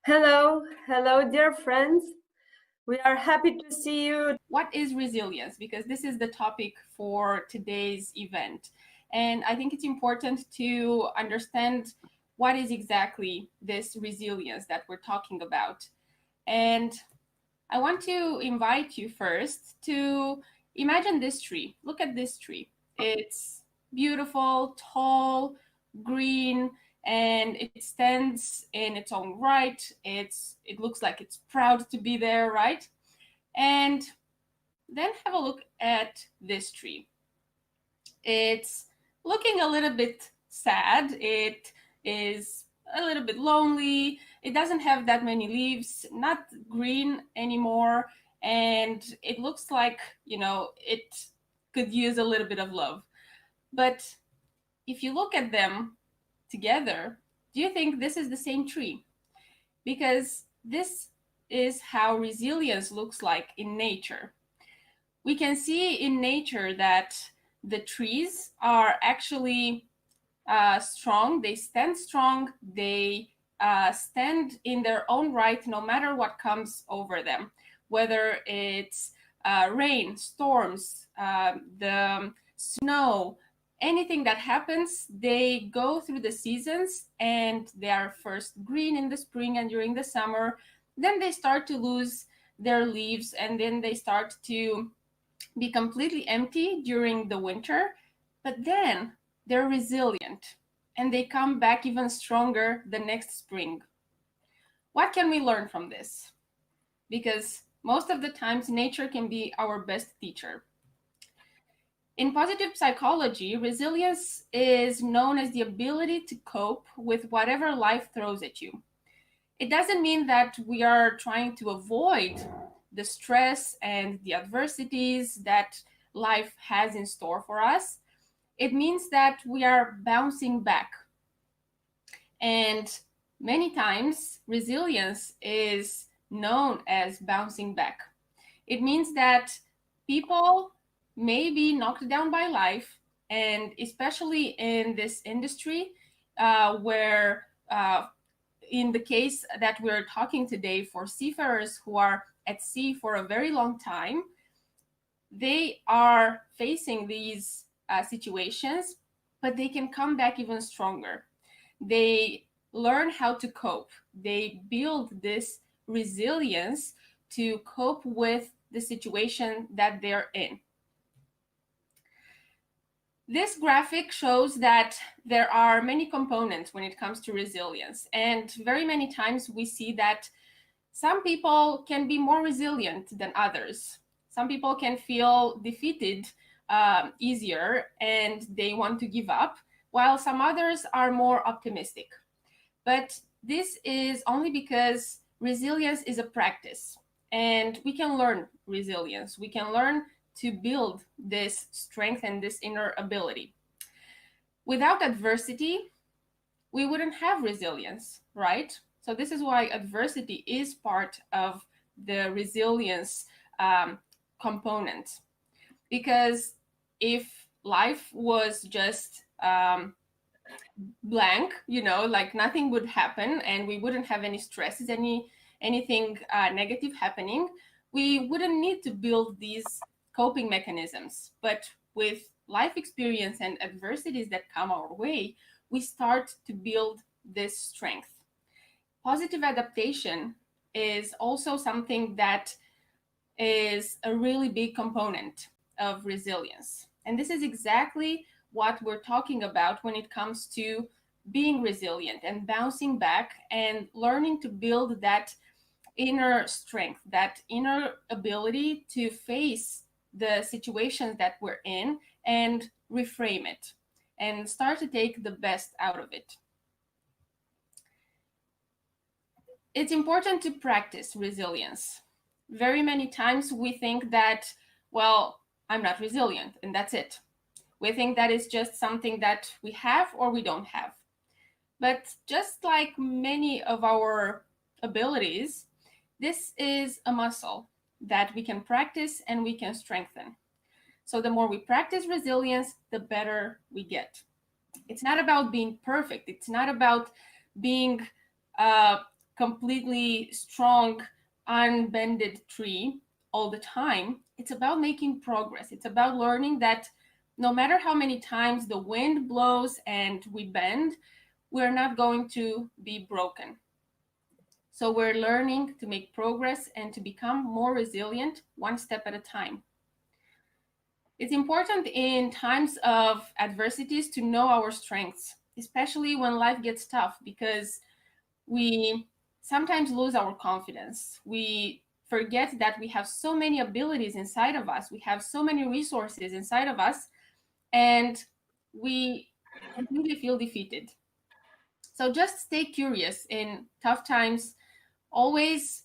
Hello, dear friends. We are happy to see you. What is resilience? Because this is the topic for today's event. And I think it's important to understand what is exactly this resilience that we're talking about. And I want to invite you first to imagine this tree. Look at this tree. It's beautiful, tall, green, and it stands in its own right. It looks like it's proud to be there, right? And then have a look at this tree. It's looking a little bit sad. It is a little bit lonely. It doesn't have that many leaves, not green anymore. And it looks like, it could use a little bit of love. But if you look at them together, do you think this is the same tree? Because this is how resilience looks like in nature. We can see in nature that the trees are actually strong. They stand strong. They stand in their own right no matter what comes over them, whether it's rain, storms, the snow, anything that happens. They go through the seasons and they are first green in the spring and during the summer. Then they start to lose their leaves and then they start to be completely empty during the winter, but then they're resilient and they come back even stronger the next spring. What can we learn from this? Because most of the times nature can be our best teacher. In positive psychology, resilience is known as the ability to cope with whatever life throws at you. It doesn't mean that we are trying to avoid the stress and the adversities that life has in store for us. It means that we are bouncing back. And many times, resilience is known as bouncing back. It means that people may be knocked down by life, and especially in this industry where in the case that we're talking today for seafarers who are at sea for a very long time, they are facing these situations, but they can come back even stronger. They learn how to cope. They build this resilience to cope with the situation that they're in. This graphic shows that there are many components when it comes to resilience, and very many times we see that some people can be more resilient than others. Some people can feel defeated easier and they want to give up, while some others are more optimistic. But this is only because resilience is a practice, and we can learn resilience. We can learn to build this strength and this inner ability. Without adversity, we wouldn't have resilience, right? So this is why adversity is part of the resilience component. Because if life was just blank, like nothing would happen and we wouldn't have any stresses, anything negative happening, we wouldn't need to build these coping mechanisms. But with life experience and adversities that come our way, we start to build this strength. Positive adaptation is also something that is a really big component of resilience. And this is exactly what we're talking about when it comes to being resilient and bouncing back and learning to build that inner strength, that inner ability to face the situations that we're in and reframe it and start to take the best out of it. It's important to practice resilience. Very many times we think that, well, I'm not resilient and that's it. We think that is just something that we have or we don't have. But just like many of our abilities, this is a muscle that we can practice and we can strengthen. So the more we practice resilience, the better we get. It's not about being perfect. It's not about being completely strong, unbended tree all the time. It's about making progress. It's about learning that no matter how many times the wind blows and we bend, we're not going to be broken. So we're learning to make progress and to become more resilient one step at a time. It's important in times of adversities to know our strengths, especially when life gets tough, because we sometimes lose our confidence. We forget that we have so many abilities inside of us. We have so many resources inside of us, and we completely feel defeated. So just stay curious in tough times. Always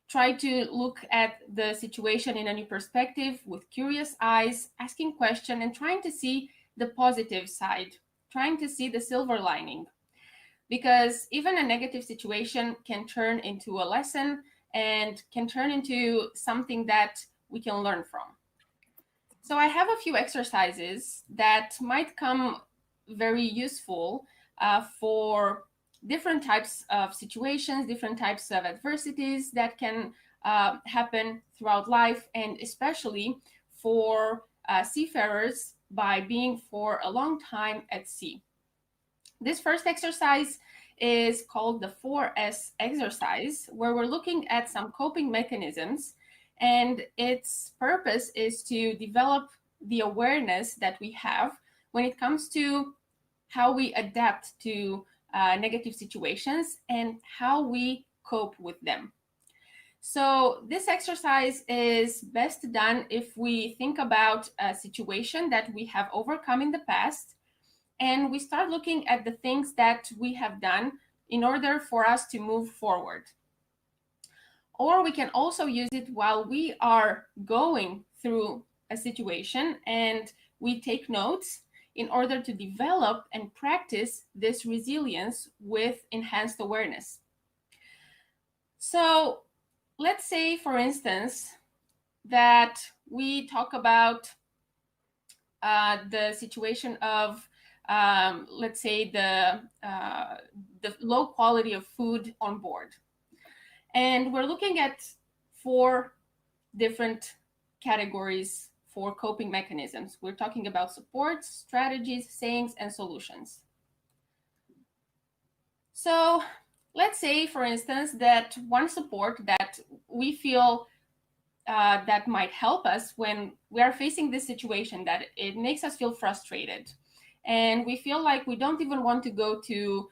try to look at the situation in a new perspective with curious eyes, asking questions and trying to see the positive side, trying to see the silver lining. Because even a negative situation can turn into a lesson and can turn into something that we can learn from. So I have a few exercises that might come very useful for different types of situations, different types of adversities that can happen throughout life, and especially for seafarers by being for a long time at sea. This first exercise is called the 4S exercise, where we're looking at some coping mechanisms, and its purpose is to develop the awareness that we have when it comes to how we adapt to negative situations and how we cope with them. So this exercise is best done if we think about a situation that we have overcome in the past, and we start looking at the things that we have done in order for us to move forward. Or we can also use it while we are going through a situation and we take notes in order to develop and practice this resilience with enhanced awareness. So let's say, for instance, that we talk about the situation of, let's say, the low quality of food on board. And we're looking at 4 different categories for coping mechanisms. We're talking about supports, strategies, sayings, and solutions. So let's say, for instance, that one support that we feel that might help us when we are facing this situation, that it makes us feel frustrated. And we feel like we don't even want to go to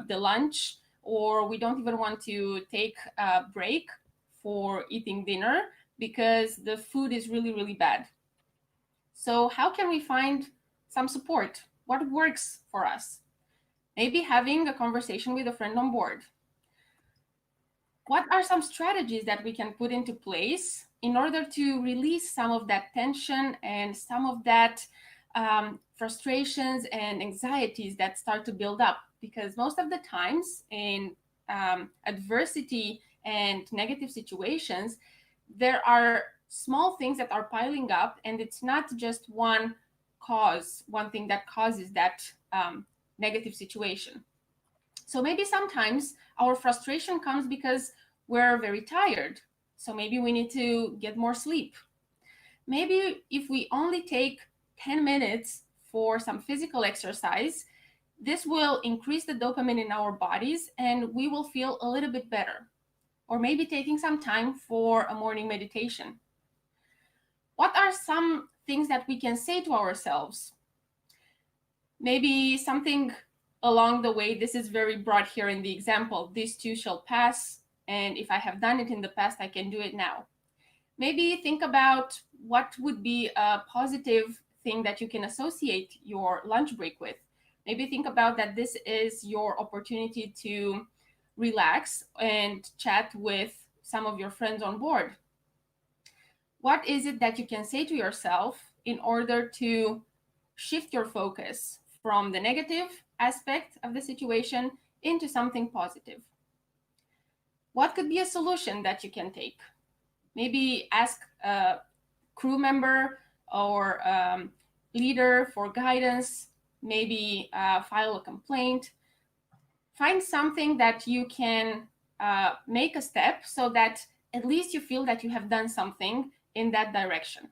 the lunch, or we don't even want to take a break for eating dinner because the food is really, really bad. So how can we find some support? What works for us? Maybe having a conversation with a friend on board. What are some strategies that we can put into place in order to release some of that tension and some of that frustrations and anxieties that start to build up? Because most of the times in adversity and negative situations, there are small things that are piling up, and it's not just one thing that causes that negative situation. So maybe sometimes our frustration comes because we're very tired. So maybe we need to get more sleep. Maybe if we only take 10 minutes for some physical exercise, this will increase the dopamine in our bodies and we will feel a little bit better. Or maybe taking some time for a morning meditation. What are some things that we can say to ourselves? Maybe something along the way, this is very broad here in the example, this too shall pass, and if I have done it in the past, I can do it now. Maybe think about what would be a positive thing that you can associate your lunch break with. Maybe think about that this is your opportunity to relax and chat with some of your friends on board. What is it that you can say to yourself in order to shift your focus from the negative aspect of the situation into something positive? What could be a solution that you can take? Maybe ask a crew member or leader for guidance, maybe file a complaint. Find something that you can make a step so that at least you feel that you have done something in that direction.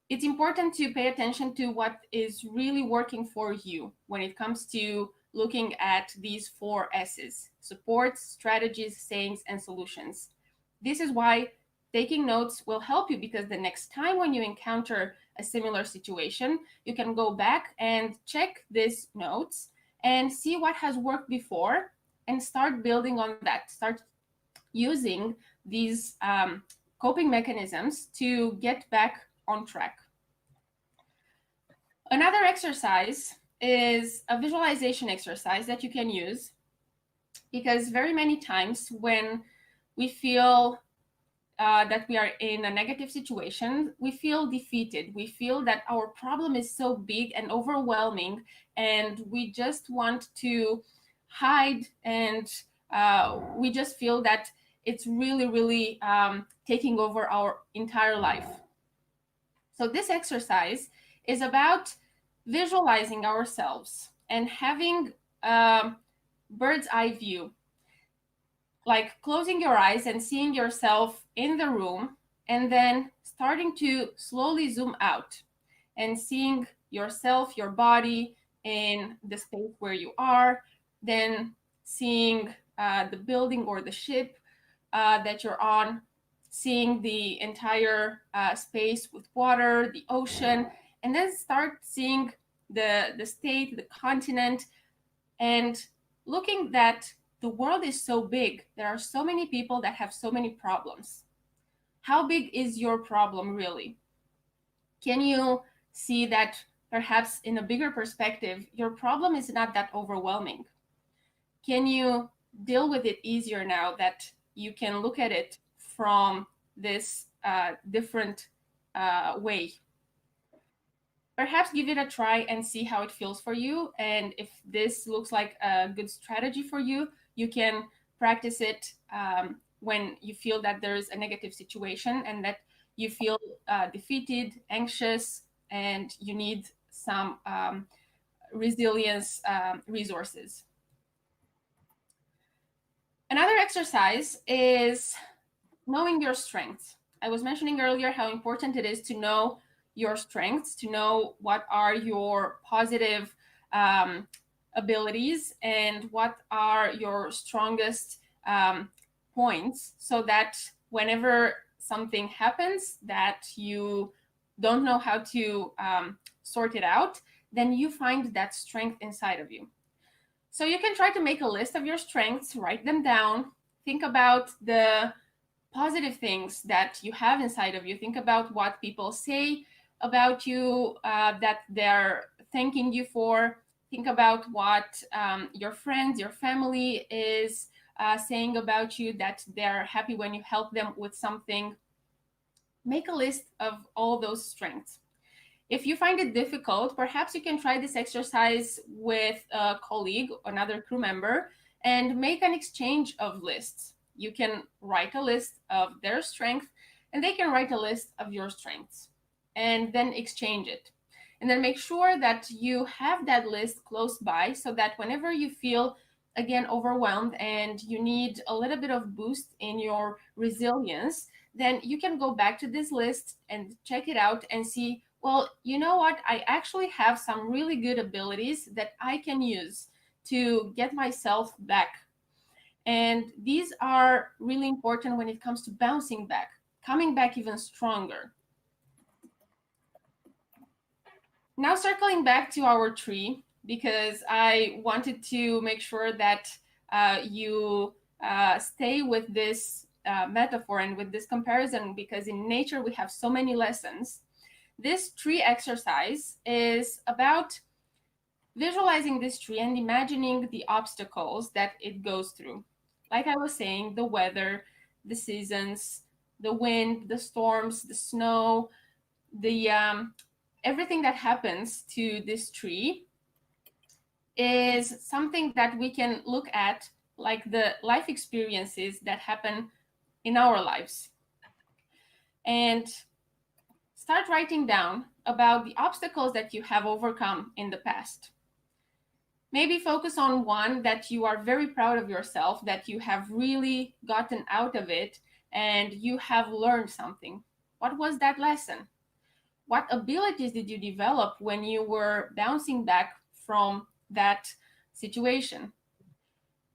It's important to pay attention to what is really working for you when it comes to looking at these 4 S's: supports, strategies, sayings, and solutions. This is why taking notes will help you, because the next time when you encounter a similar situation, you can go back and check these notes and see what has worked before and start building on that. Start using these coping mechanisms to get back on track. Another exercise is a visualization exercise that you can use, because very many times when we feel that we are in a negative situation, we feel defeated. We feel that our problem is so big and overwhelming, and we just want to hide, and we just feel that it's really, really taking over our entire life. So this exercise is about visualizing ourselves and having a bird's eye view, like closing your eyes and seeing yourself in the room, and then starting to slowly zoom out and seeing yourself, your body in the space where you are, then seeing the building or the ship that you're on, seeing the entire space with water, the ocean, and then start seeing the state, the continent, and looking that the world is so big. There are so many people that have so many problems. How big is your problem really? Can you see that perhaps in a bigger perspective, your problem is not that overwhelming? Can you deal with it easier now that you can look at it from this different way? Perhaps give it a try and see how it feels for you. And if this looks like a good strategy for you, you can practice it when you feel that there's a negative situation and that you feel defeated, anxious, and you need some resilience resources. Another exercise is knowing your strengths. I was mentioning earlier how important it is to know your strengths, to know what are your positive abilities and what are your strongest points, so that whenever something happens that you don't know how to sort it out, then you find that strength inside of you. So you can try to make a list of your strengths, write them down, think about the positive things that you have inside of you, think about what people say about you that they're thanking you for, think about what your friends, your family is saying about you, that they're happy when you help them with something. Make a list of all those strengths. If you find it difficult, perhaps you can try this exercise with a colleague, another crew member, and make an exchange of lists. You can write a list of their strengths, and they can write a list of your strengths, and then exchange it. And then make sure that you have that list close by, so that whenever you feel, again, overwhelmed and you need a little bit of boost in your resilience, then you can go back to this list and check it out and see, well, you know what? I actually have some really good abilities that I can use to get myself back. And these are really important when it comes to bouncing back, coming back even stronger. Now circling back to our tree, because I wanted to make sure that you stay with this metaphor and with this comparison, because in nature we have so many lessons. This tree exercise is about visualizing this tree and imagining the obstacles that it goes through. Like I was saying, the weather, the seasons, the wind, the storms, the snow, the everything that happens to this tree is something that we can look at, like the life experiences that happen in our lives. And start writing down about the obstacles that you have overcome in the past. Maybe focus on one that you are very proud of yourself, that you have really gotten out of it and you have learned something. What was that lesson? What abilities did you develop when you were bouncing back from that situation?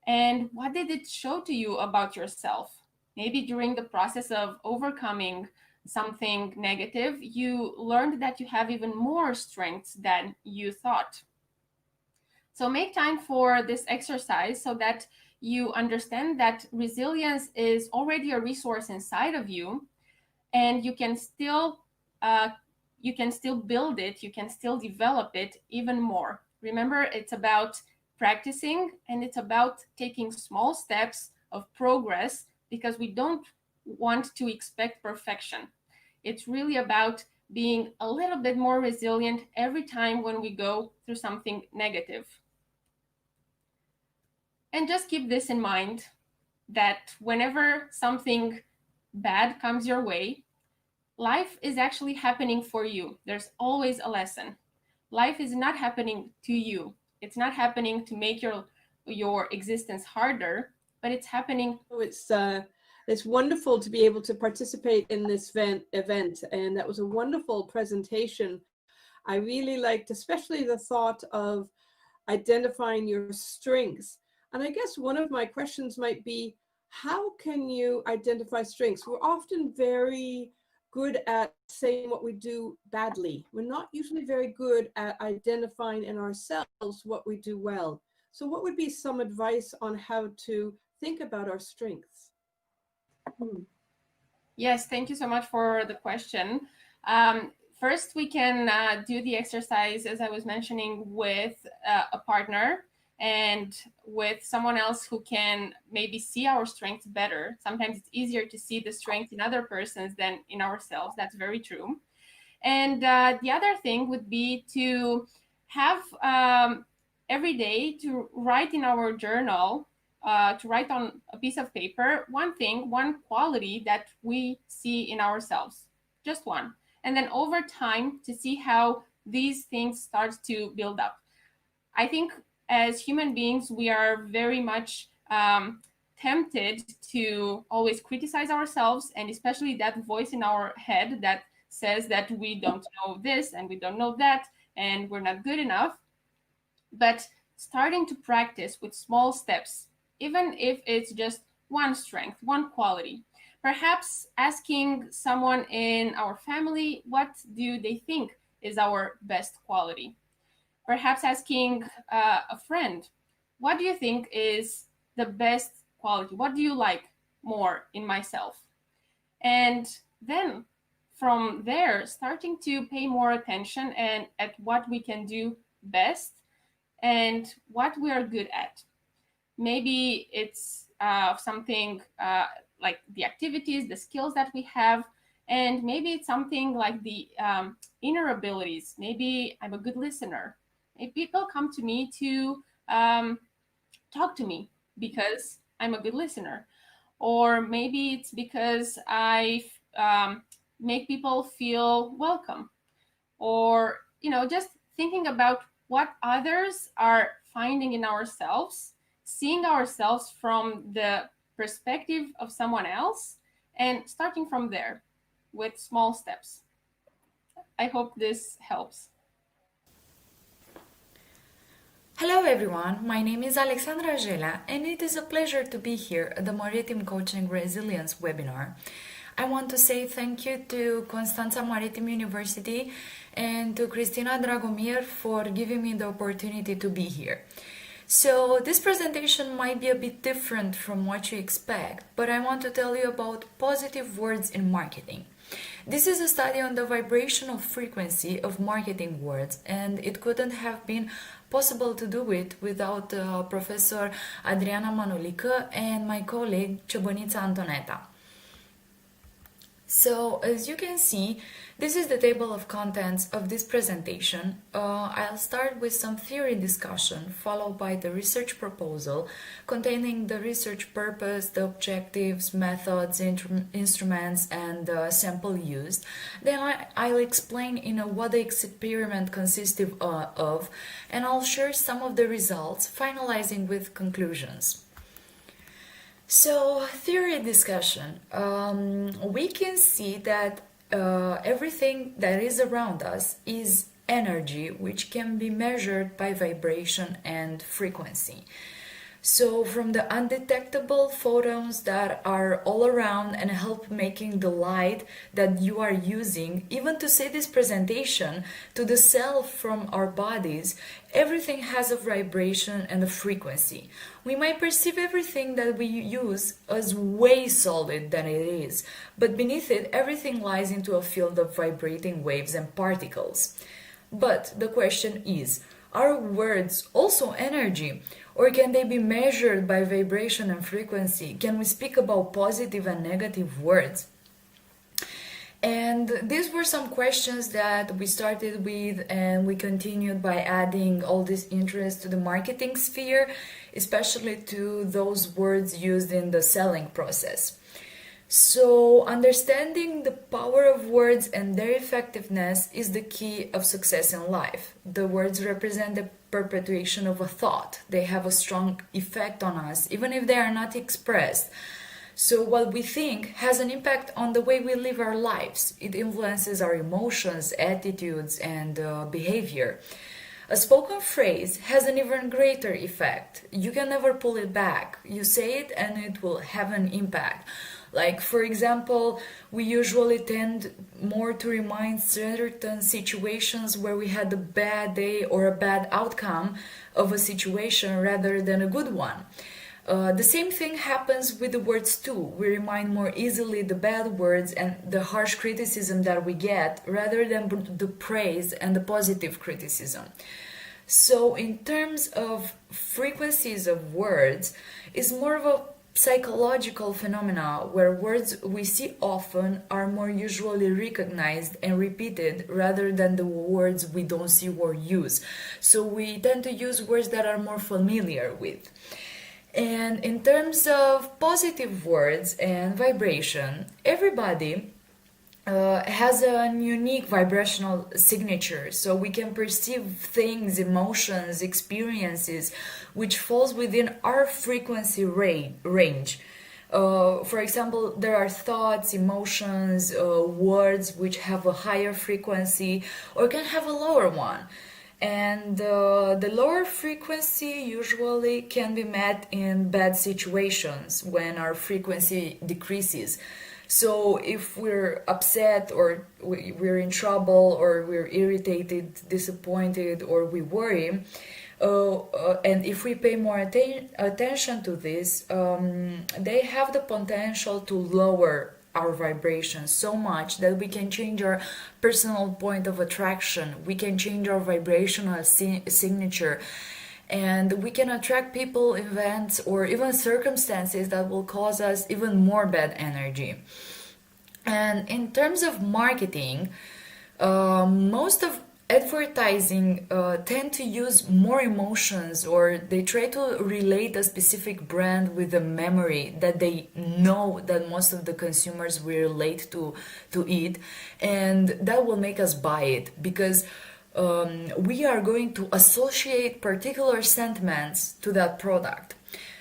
And what did it show to you about yourself? Maybe during the process of overcoming something negative, you learned that you have even more strengths than you thought. So make time for this exercise so that you understand that resilience is already a resource inside of you, and you can still build it, you can still develop it even more. Remember, it's about practicing and it's about taking small steps of progress, because we don't want to expect perfection. It's really about being a little bit more resilient every time when we go through something negative. And just keep this in mind, that whenever something bad comes your way, life is actually happening for you. There's always a lesson. Life is not happening to you. It's not happening to make your existence harder, but it's happening. It's wonderful to be able to participate in this event, and that was a wonderful presentation. I really liked especially the thought of identifying your strengths. And I guess one of my questions might be, how can you identify strengths? We're often very good at saying what we do badly. We're not usually very good at identifying in ourselves what we do well. So what would be some advice on how to think about our strengths? Yes, thank you so much for the question. First, we can do the exercise, as I was mentioning, with a partner and with someone else who can maybe see our strengths better. Sometimes it's easier to see the strengths in other persons than in ourselves. That's very true. And the other thing would be to have every day to write in our journal, to write on a piece of paper one thing, one quality that we see in ourselves, just one. And then over time to see how these things start to build up. I think as human beings, we are very much tempted to always criticize ourselves, and especially that voice in our head that says that we don't know this and we don't know that and we're not good enough. But starting to practice with small steps, even if it's just one strength, one quality. Perhaps asking someone in our family, what do they think is our best quality? Perhaps asking a friend, what do you think is the best quality? What do you like more in myself? And then from there, starting to pay more attention and at what we can do best and what we are good at. Maybe it's something like the activities, the skills that we have, and maybe it's something like the inner abilities. Maybe I'm a good listener. If people come to me to talk to me because I'm a good listener, or maybe it's because I make people feel welcome, or just thinking about what others are finding in ourselves, seeing ourselves from the perspective of someone else, and starting from there with small steps. I hope this helps. Hello everyone, my name is Alexandra Jelea and it is a pleasure to be here at the Maritime Coaching Resilience webinar. I want to say thank you to Constanta Maritime University and to Cristina Dragomir for giving me the opportunity to be here. So this presentation might be a bit different from what you expect, but I want to tell you about positive words in marketing. This is a study on the vibrational frequency of marketing words, and it couldn't have been possible to do it without Professor Adriana Manulică and my colleague Ciobănița Antoneta. So as you can see, this is the table of contents of this presentation. I'll start with some theory discussion, followed by the research proposal containing the research purpose, the objectives, methods, instruments, and sample used. Then I'll explain what the experiment consisted of, and I'll share some of the results, finalizing with conclusions. So, theory discussion. We can see that everything that is around us is energy, which can be measured by vibration and frequency. So from the undetectable photons that are all around and help making the light that you are using, even to see this presentation, to the self from our bodies, everything has a vibration and a frequency. We might perceive everything that we use as way solid than it is, but beneath it, everything lies into a field of vibrating waves and particles. But the question is, are words also energy? Or can they be measured by vibration and frequency? Can we speak about positive and negative words? And these were some questions that we started with, and we continued by adding all this interest to the marketing sphere, especially to those words used in the selling process. So understanding the power of words and their effectiveness is the key of success in life. The words represent the perpetuation of a thought. They have a strong effect on us, even if they are not expressed. So what we think has an impact on the way we live our lives. It influences our emotions, attitudes, and behavior. A spoken phrase has an even greater effect. You can never pull it back. You say it and it will have an impact. Like, for example, we usually tend more to remind certain situations where we had a bad day or a bad outcome of a situation rather than a good one. The same thing happens with the words too. We remind more easily the bad words and the harsh criticism that we get rather than the praise and the positive criticism. So in terms of frequencies of words, it's more of a psychological phenomena where words we see often are more usually recognized and repeated rather than the words we don't see or use. So we tend to use words that are more familiar with. And in terms of positive words and vibration, everybody has a unique vibrational signature, so we can perceive things, emotions, experiences which falls within our frequency range. For example, there are thoughts, emotions, words which have a higher frequency or can have a lower one. And the lower frequency usually can be met in bad situations when our frequency decreases. So if we're upset or we're in trouble or we're irritated, disappointed, or we worry, and if we pay more attention to this, they have the potential to lower our vibration so much that we can change our personal point of attraction, we can change our vibrational signature, and we can attract people, events, or even circumstances that will cause us even more bad energy. And in terms of marketing, most of advertising tend to use more emotions, or they try to relate a specific brand with a memory that they know that most of the consumers will relate to it, and that will make us buy it because we are going to associate particular sentiments to that product.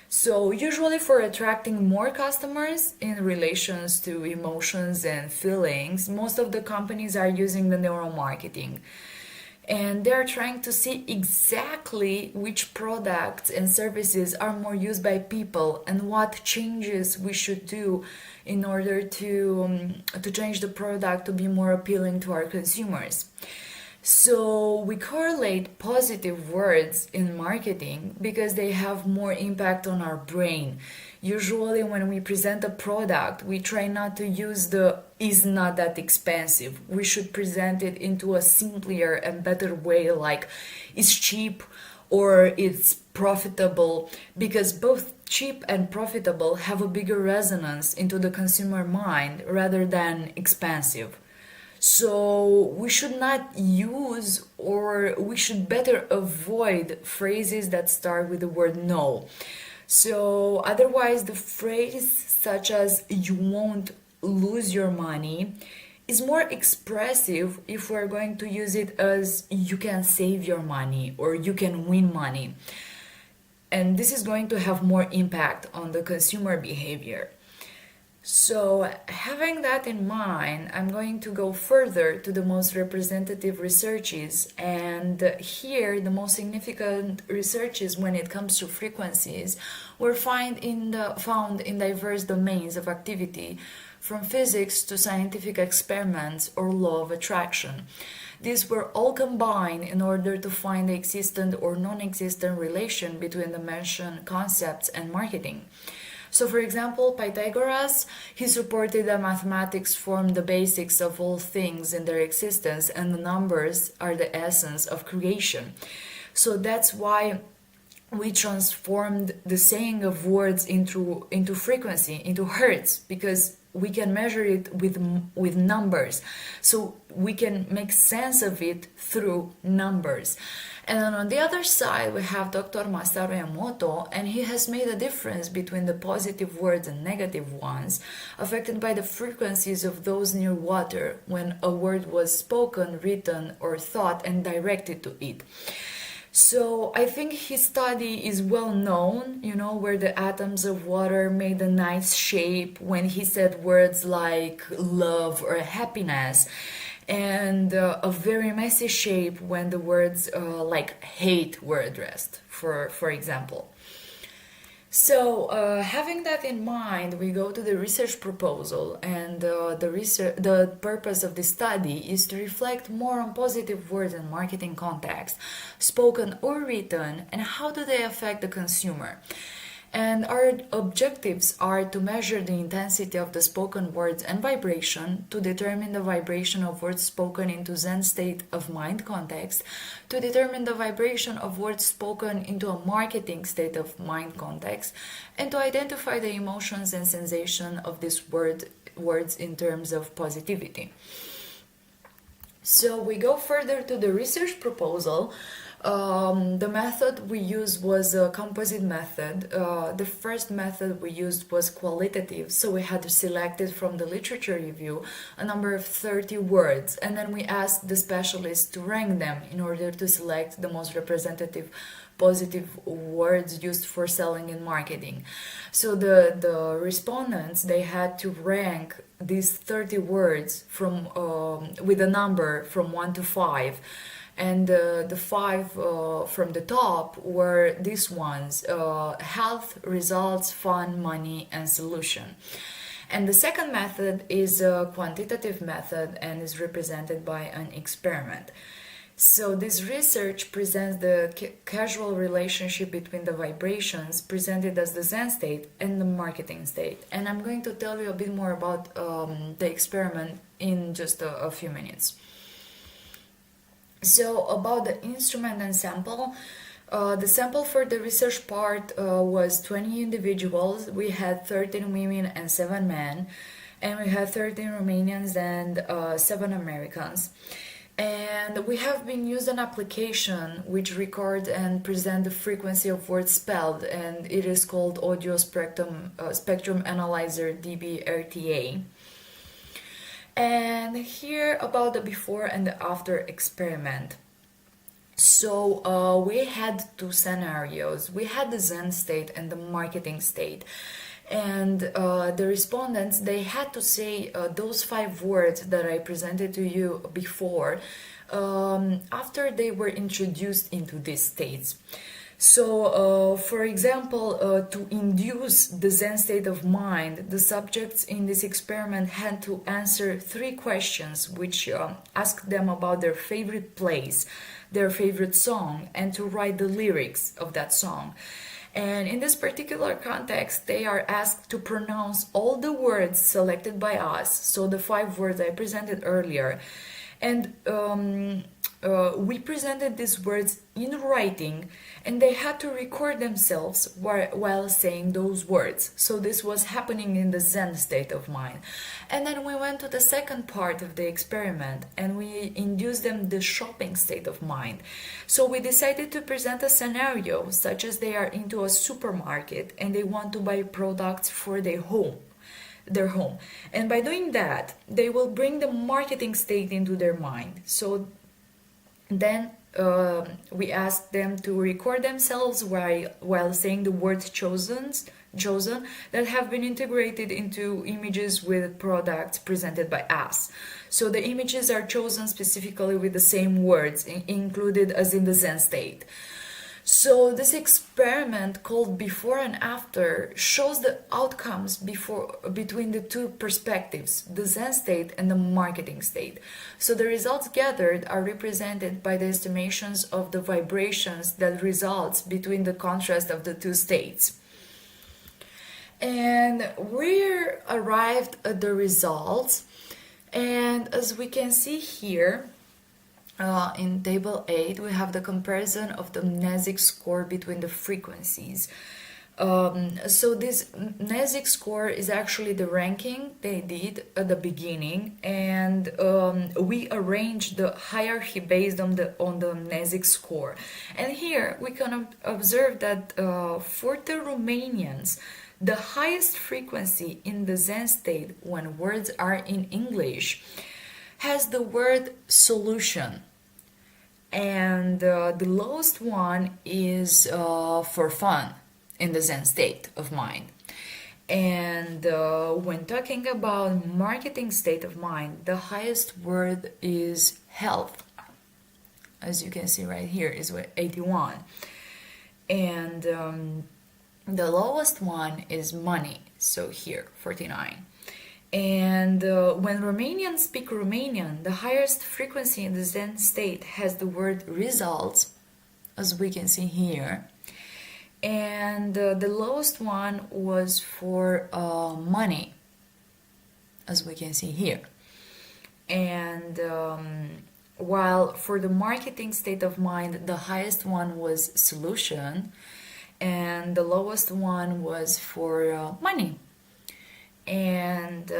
So usually for attracting more customers in relations to emotions and feelings, most of the companies are using the neuromarketing. And they're trying to see exactly which products and services are more used by people and what changes we should do in order to change the product to be more appealing to our consumers. So we correlate positive words in marketing because they have more impact on our brain. Usually when we present a product, we try not to use the "is not that expensive." We should present it into a simpler and better way, like "it's cheap," or it's profitable, because both cheap and profitable have a bigger resonance into the consumer mind rather than expensive. So we should not use, or we should better avoid phrases that start with the word no. So otherwise, the phrase such as "you won't lose your money" is more expressive if we're going to use it as "you can save your money" or "you can win money." And this is going to have more impact on the consumer behavior. So, having that in mind, I'm going to go further to the most representative researches. And here, the most significant researches when it comes to frequencies were found in diverse domains of activity, from physics to scientific experiments or law of attraction. These were all combined in order to find the existent or non-existent relation between the mentioned concepts and marketing. So, for example, Pythagoras, he supported that mathematics form the basics of all things in their existence, and the numbers are the essence of creation. So that's why we transformed the saying of words into frequency, into hertz, because we can measure it with numbers. So we can make sense of it through numbers. And then on the other side, we have Dr. Masaru Emoto, and he has made a difference between the positive words and negative ones, affected by the frequencies of those near water when a word was spoken, written, or thought and directed to it. So I think his study is well known, where the atoms of water made a nice shape when he said words like love or happiness, and a very messy shape when the words like hate were addressed, for example. So, having that in mind, we go to the research proposal, and the purpose of the study is to reflect more on positive words in marketing context, spoken or written, and how do they affect the consumer. And our objectives are to measure the intensity of the spoken words and vibration, to determine the vibration of words spoken into Zen state of mind context, to determine the vibration of words spoken into a marketing state of mind context, and to identify the emotions and sensation of these words in terms of positivity. So we go further to the research proposal. The method we used was a composite method. The first method we used was qualitative, so we had to select it from the literature review, a number of 30 words, and then we asked the specialists to rank them in order to select the most representative positive words used for selling and marketing. So the respondents, they had to rank these 30 words from with a number from 1 to 5. And the 5 from the top were these ones: health, results, fun, money, and solution. And the second method is a quantitative method and is represented by an experiment. So this research presents the causal relationship between the vibrations presented as the Zen state and the marketing state. And I'm going to tell you a bit more about the experiment in just a few minutes. So about the instrument and sample, the sample for the research part was 20 individuals. We had 13 women and 7 men, and we had 13 Romanians and 7 Americans. And we have been used an application which records and presents the frequency of words spelled, and it is called Audio Spectrum Analyzer DB-RTA. And here about the before and the after experiment. So we had 2 scenarios. We had the Zen state and the marketing state. And the respondents, they had to say those 5 words that I presented to you before after they were introduced into these states. So, for example, to induce the Zen state of mind, the subjects in this experiment had to answer 3 questions which asked them about their favorite place, their favorite song, and to write the lyrics of that song. And in this particular context, they are asked to pronounce all the words selected by us, so the 5 words I presented earlier. And we presented these words in writing, and they had to record themselves while saying those words. So this was happening in the Zen state of mind. And then we went to the second part of the experiment, and we induced them the shopping state of mind. So we decided to present a scenario such as they are into a supermarket and they want to buy products for their home. And by doing that, they will bring the marketing state into their mind. So then we asked them to record themselves while saying the words chosen that have been integrated into images with products presented by us. So the images are chosen specifically with the same words included as in the Zen state. So this experiment called Before and After shows the outcomes between the two perspectives, the Zen state and the marketing state. So the results gathered are represented by the estimations of the vibrations that results between the contrast of the two states. And we're arrived at the results, and as we can see here, in table 8, we have the comparison of the Mnesic score between the frequencies. So this Mnesic score is actually the ranking they did at the beginning, and we arranged the hierarchy based on the Mnesic score. And here we can observe that for the Romanians, the highest frequency in the Zen state when words are in English has the word solution, and the lowest one is for fun in the Zen state of mind. And when talking about marketing state of mind, the highest word is health, as you can see right here, is 81, and the lowest one is money, so here 49. And when Romanians speak Romanian, the highest frequency in the Zen state has the word results, as we can see here. And the lowest one was for money, as we can see here. And while for the marketing state of mind, the highest one was solution, and the lowest one was for money. And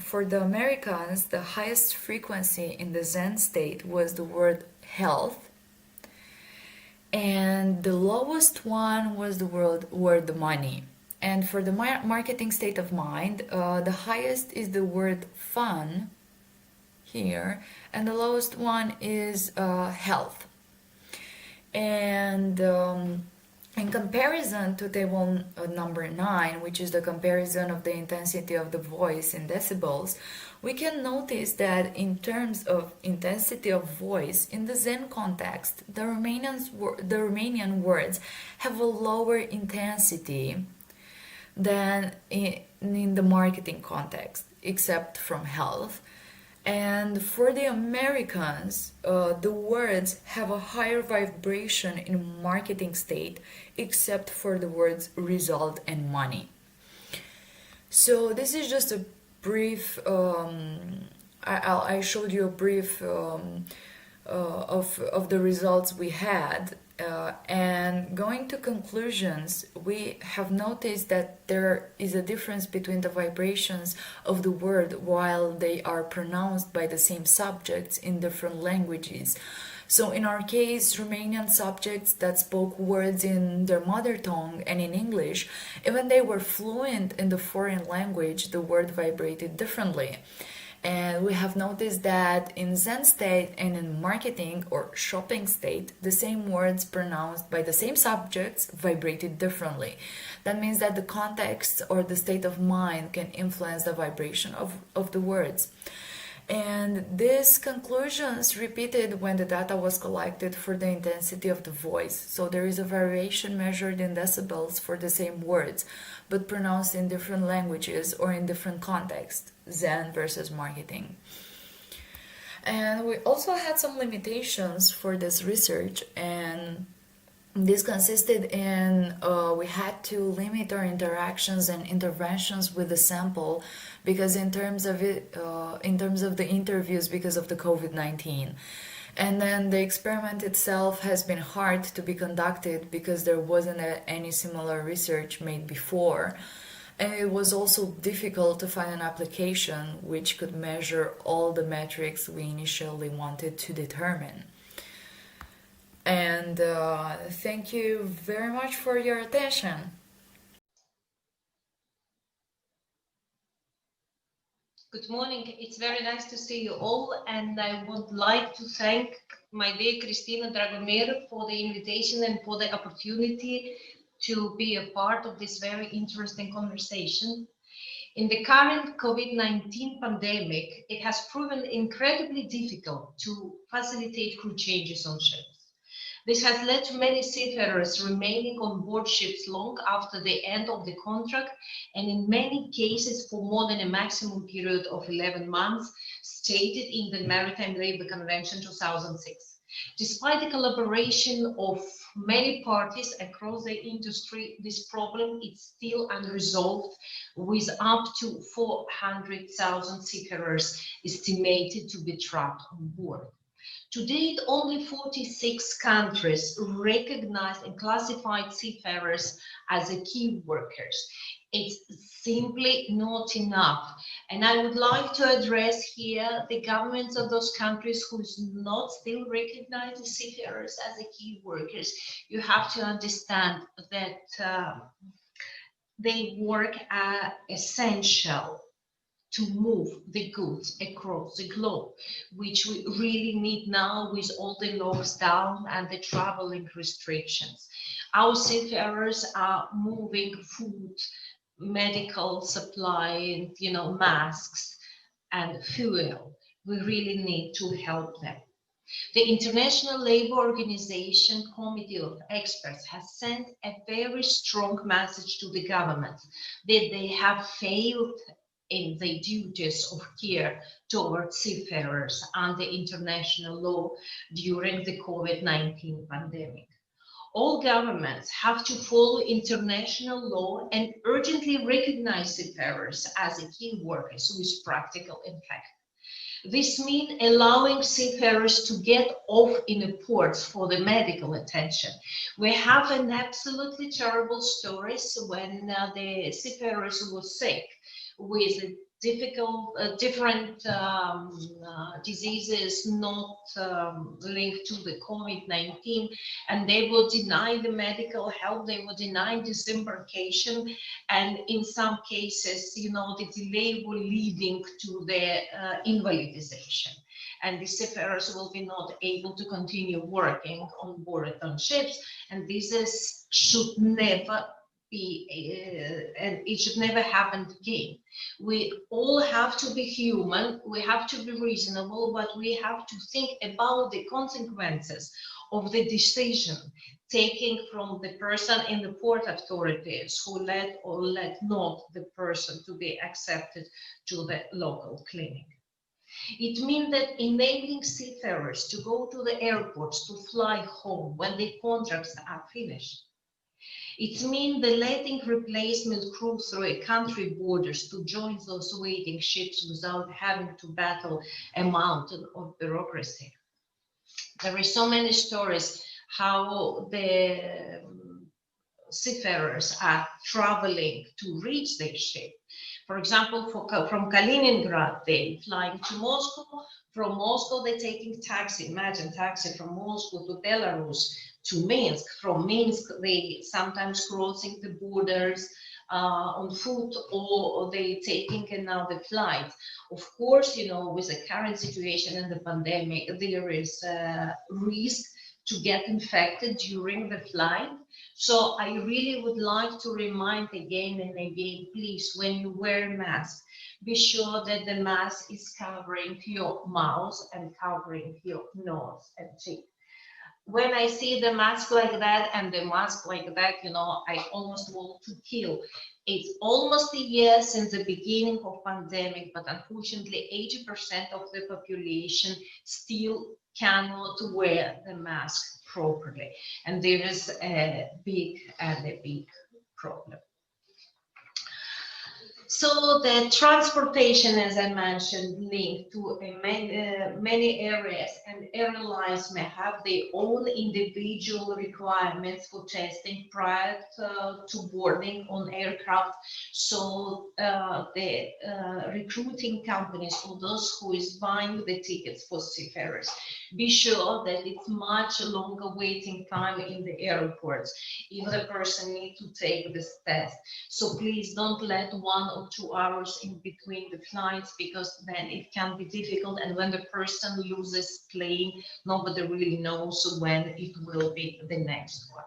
for the Americans, the highest frequency in the Zen state was the word health, and the lowest one was the word money. And for the marketing state of mind, the highest is the word fun here, and the lowest one is health. And in comparison to table number 9, which is the comparison of the intensity of the voice in decibels, we can notice that in terms of intensity of voice, in the Zen context, the Romanian words have a lower intensity than in the marketing context, except from health. And for the Americans, the words have a higher vibration in marketing state, except for the words result and money. So this is just a brief, I showed you a brief of the results we had. And going to conclusions, we have noticed that there is a difference between the vibrations of the word while they are pronounced by the same subjects in different languages. So in our case, Romanian subjects that spoke words in their mother tongue and in English, even they were fluent in the foreign language, the word vibrated differently. And we have noticed that in Zen state and in marketing or shopping state, the same words pronounced by the same subjects vibrated differently. That means that the context or the state of mind can influence the vibration of the words. And these conclusions repeated when the data was collected for the intensity of the voice. So there is a variation measured in decibels for the same words, but pronounced in different languages or in different contexts, Zen versus marketing. And we also had some limitations for this research, and this consisted in we had to limit our interactions and interventions with the sample because in terms of the interviews because of the COVID-19. And then the experiment itself has been hard to be conducted because there wasn't any similar research made before. And it was also difficult to find an application which could measure all the metrics we initially wanted to determine. And thank you very much for your attention. Good morning. It's very nice to see you all, and I would like to thank my dear Cristina Dragomir for the invitation and for the opportunity to be a part of this very interesting conversation. In the current COVID-19 pandemic, it has proven incredibly difficult to facilitate crew changes on ships. This has led to many seafarers remaining on board ships long after the end of the contract, and in many cases for more than a maximum period of 11 months stated in the Maritime Labour Convention 2006. Despite the collaboration of many parties across the industry, this problem is still unresolved, with up to 400,000 seafarers estimated to be trapped on board. To date, only 46 countries recognized and classified seafarers as key workers. It's simply not enough. And I would like to address here the governments of those countries who not still recognize the seafarers as key workers. You have to understand that they work are essential to move the goods across the globe, which we really need now with all the lockdown and the traveling restrictions. Our seafarers are moving food, medical supply, and masks and fuel. We really need to help them. The International Labour Organization Committee of Experts has sent a very strong message to the government that they have failed in the duties of care towards seafarers under international law during the COVID-19 pandemic. All governments have to follow international law and urgently recognize seafarers as key workers with practical impact. This means allowing seafarers to get off in the ports for the medical attention. We have an absolutely terrible stories when the seafarers were sick with different diseases not linked to the COVID-19, and they will deny the medical help, they will deny disembarkation, and in some cases, the delay will leading to the invalidization. And the seafarers will be not able to continue working on board on ships, and this should never be, and it should never happen again. We all have to be human, we have to be reasonable, but we have to think about the consequences of the decision taken from the person in the port authorities who let or let not the person to be accepted to the local clinic. It means that enabling seafarers to go to the airports to fly home when the contracts are finished. It means the letting replacement crew through a country borders to join those waiting ships without having to battle a mountain of bureaucracy. There are so many stories how the seafarers are traveling to reach their ship. For example, from Kaliningrad, they flying to Moscow. From Moscow, they're taking taxi, imagine taxi from Moscow to Belarus, to Minsk. From Minsk, they sometimes crossing the borders on foot, or they taking another flight. Of course, with the current situation and the pandemic, there is a risk to get infected during the flight. So I really would like to remind again and again, please, when you wear a mask, be sure that the mask is covering your mouth and covering your nose and cheek. When I see the mask like that and the mask like that, I almost want to kill. It's almost a year since the beginning of pandemic, but unfortunately 80% of the population still cannot wear the mask properly. And there is a big problem. So the transportation, as I mentioned, linked to many areas, and airlines may have their own individual requirements for testing prior to boarding on aircraft. So the recruiting companies, or those who is buying the tickets for seafarers, be sure that it's much longer waiting time in the airports if the person needs to take this test. So please don't let 1 or 2 hours in between the flights, because then it can be difficult, and when the person loses plane, nobody really knows when it will be the next one.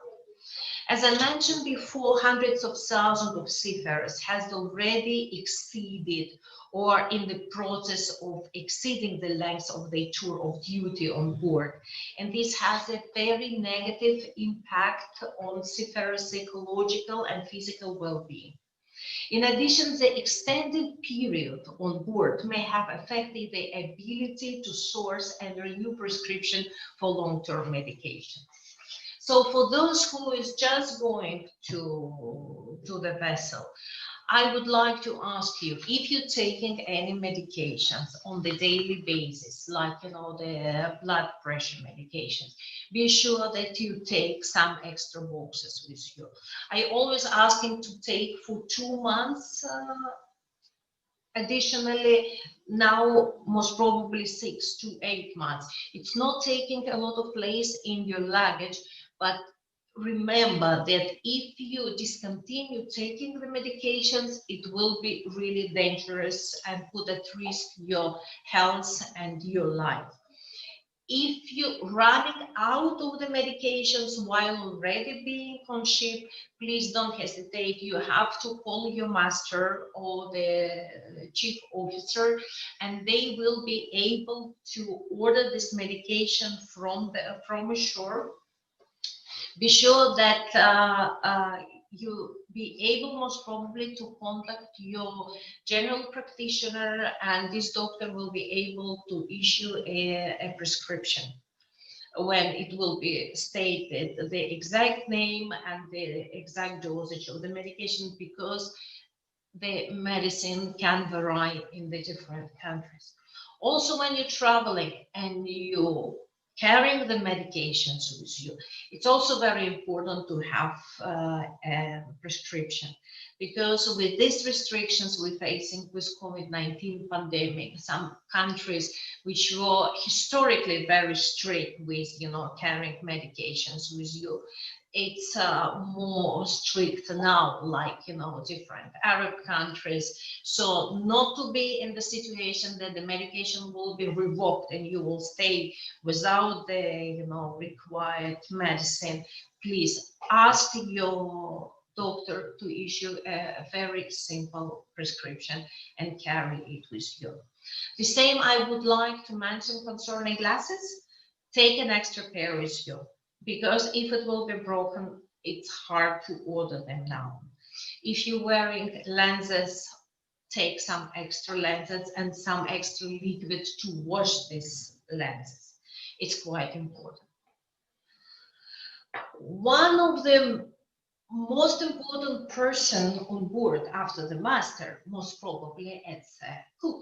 As I mentioned before, hundreds of thousands of seafarers has already exceeded or in the process of exceeding the length of their tour of duty on board. And this has a very negative impact on seafarers' psychological and physical well-being. In addition, the extended period on board may have affected the ability to source and renew prescription for long-term medication. So for those who is just going to the vessel, I would like to ask you, if you're taking any medications on the daily basis, like, you know, the blood pressure medications, be sure that you take some extra boxes with you. I always ask him to take for 2 months. Additionally, now most probably 6 to 8 months. It's not taking a lot of place in your luggage, but remember that if you discontinue taking the medications, it will be really dangerous and put at risk your health and your life. If you're running out of the medications while already being on ship, please don't hesitate. You have to call your master or the chief officer, and they will be able to order this medication from ashore. Be sure that you be able most probably to contact your general practitioner, and this doctor will be able to issue a prescription when it will be stated the exact name and the exact dosage of the medication, because the medicine can vary in the different countries. Also, when you're traveling and you carrying the medications with you, it's also very important to have a prescription, because with these restrictions we're facing with COVID-19 pandemic, some countries which were historically very strict with, you know, carrying medications with you, it's more strict now, like, you know, different Arab countries. So not to be in the situation that the medication will be revoked and you will stay without the, you know, required medicine. Please ask your doctor to issue a very simple prescription and carry it with you. The same I would like to mention concerning glasses. Take an extra pair with you, because if it will be broken, it's hard to order them now. If you're wearing lenses, take some extra lenses and some extra liquid to wash these lenses. It's quite important. One of the most important person on board after the master, most probably it's a cook.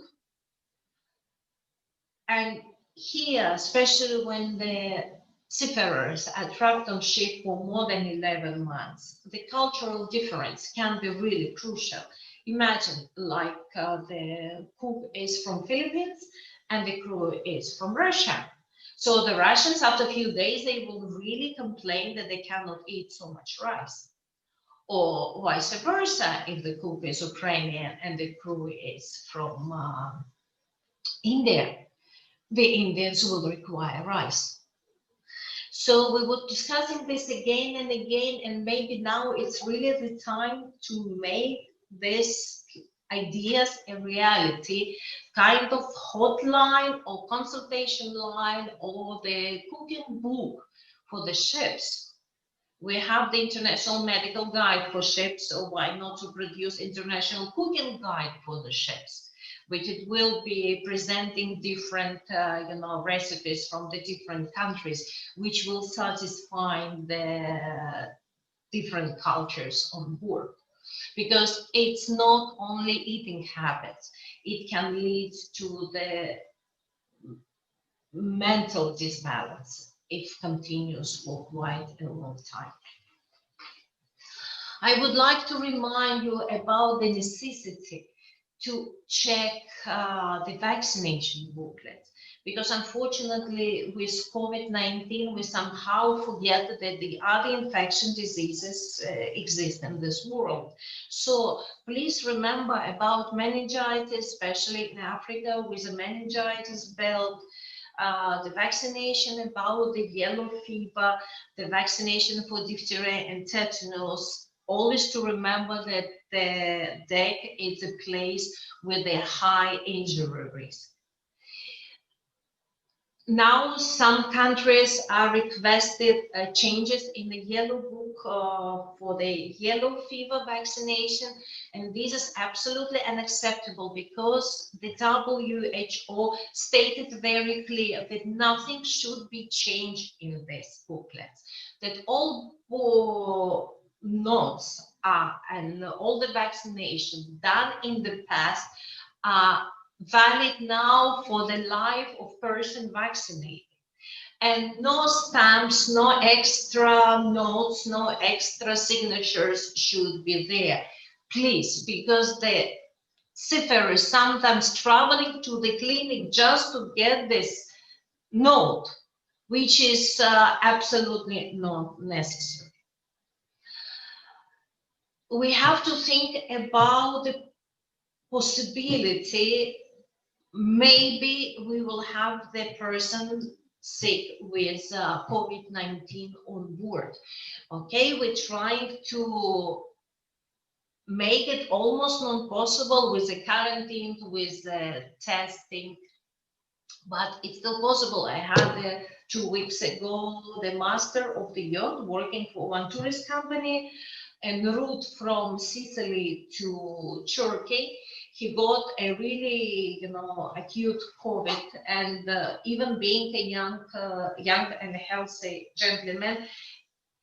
And here, especially when the seafarers are trapped on ship for more than 11 months, the cultural difference can be really crucial. Imagine, like, the cook is from Philippines and the crew is from Russia. So the Russians, after a few days, they will really complain that they cannot eat so much rice. Or vice versa, if the cook is Ukrainian and the crew is from India, the Indians will require rice. So we were discussing this again and again, and maybe now it's really the time to make these ideas a reality, kind of hotline or consultation line or the cooking book for the ships. We have the International Medical Guide for ships, so why not to produce International Cooking Guide for the ships, which it will be presenting different you know, recipes from the different countries, which will satisfy the different cultures on board. because it's not only eating habits, it can lead to the mental disbalance if continues for quite a long time. I would like to remind you about the necessity to check the vaccination booklet, because unfortunately with COVID-19 we somehow forget that the other infection diseases exist in this world. So please remember about meningitis, especially in Africa with the meningitis belt, the vaccination about the yellow fever, the vaccination for diphtheria and tetanus. Always to remember that the deck is a place with a high injury risk. Now some countries are requested changes in the yellow book for the yellow fever vaccination, and this is absolutely unacceptable because the WHO stated very clear that nothing should be changed in this booklet, that all notes and all the vaccinations done in the past are valid now for the life of person vaccinated, and no stamps, no extra notes, no extra signatures should be there, please, because the seafarers sometimes traveling to the clinic just to get this note, which is absolutely not necessary. We have to think about the possibility maybe we will have the person sick with COVID-19 on board. Okay, we're trying to make it almost non-possible with the quarantine, with the testing, but it's still possible. I had 2 weeks ago the master of the yacht working for one tourist company en route from Sicily to Turkey. He got a really, acute COVID, and even being a young and healthy gentleman,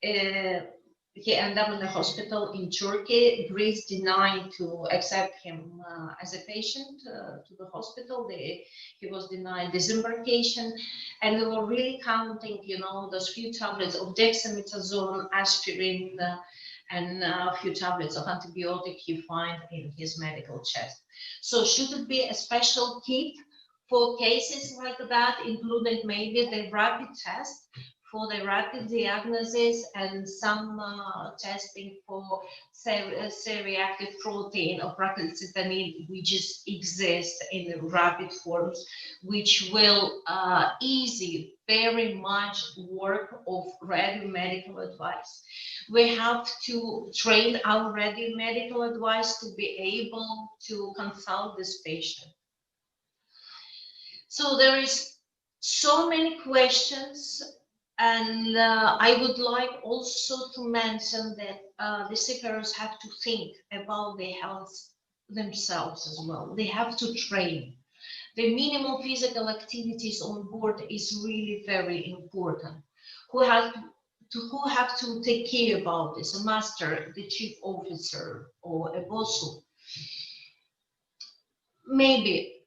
he ended up in the hospital in Turkey. Greece denied to accept him as a patient to the hospital. He was denied disembarkation, and they were really counting, those few tablets of dexamethasone, aspirin, and a few tablets of antibiotic you find in his medical chest. So should it be a special kit for cases like that, including maybe the rapid test for the rapid diagnosis and some testing for C-reactive protein or procalcitonin, which exists in rapid forms, which will easy very much work of radio medical advice. We have to train our radio medical advice to be able to consult this patient. So there is so many questions, and I would like also to mention that the seafarers have to think about their health themselves as well. They have to train. The minimum physical activities on board is really very important. Who have to take care about this? A master, the chief officer, or a bosun? Maybe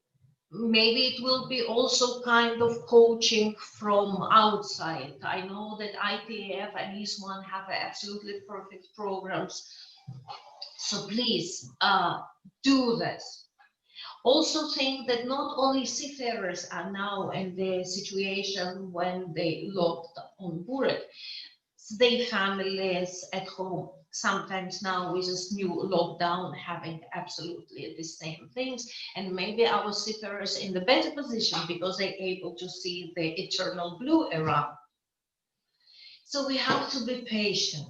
it will be also kind of coaching from outside. I know that IPAF and ISWAN have absolutely perfect programs. So please do this. Also think that not only seafarers are now in the situation when they locked on board, their families at home, sometimes now with this new lockdown having absolutely the same things, and maybe our seafarers in the better position because they're able to see the eternal blue around. So we have to be patient.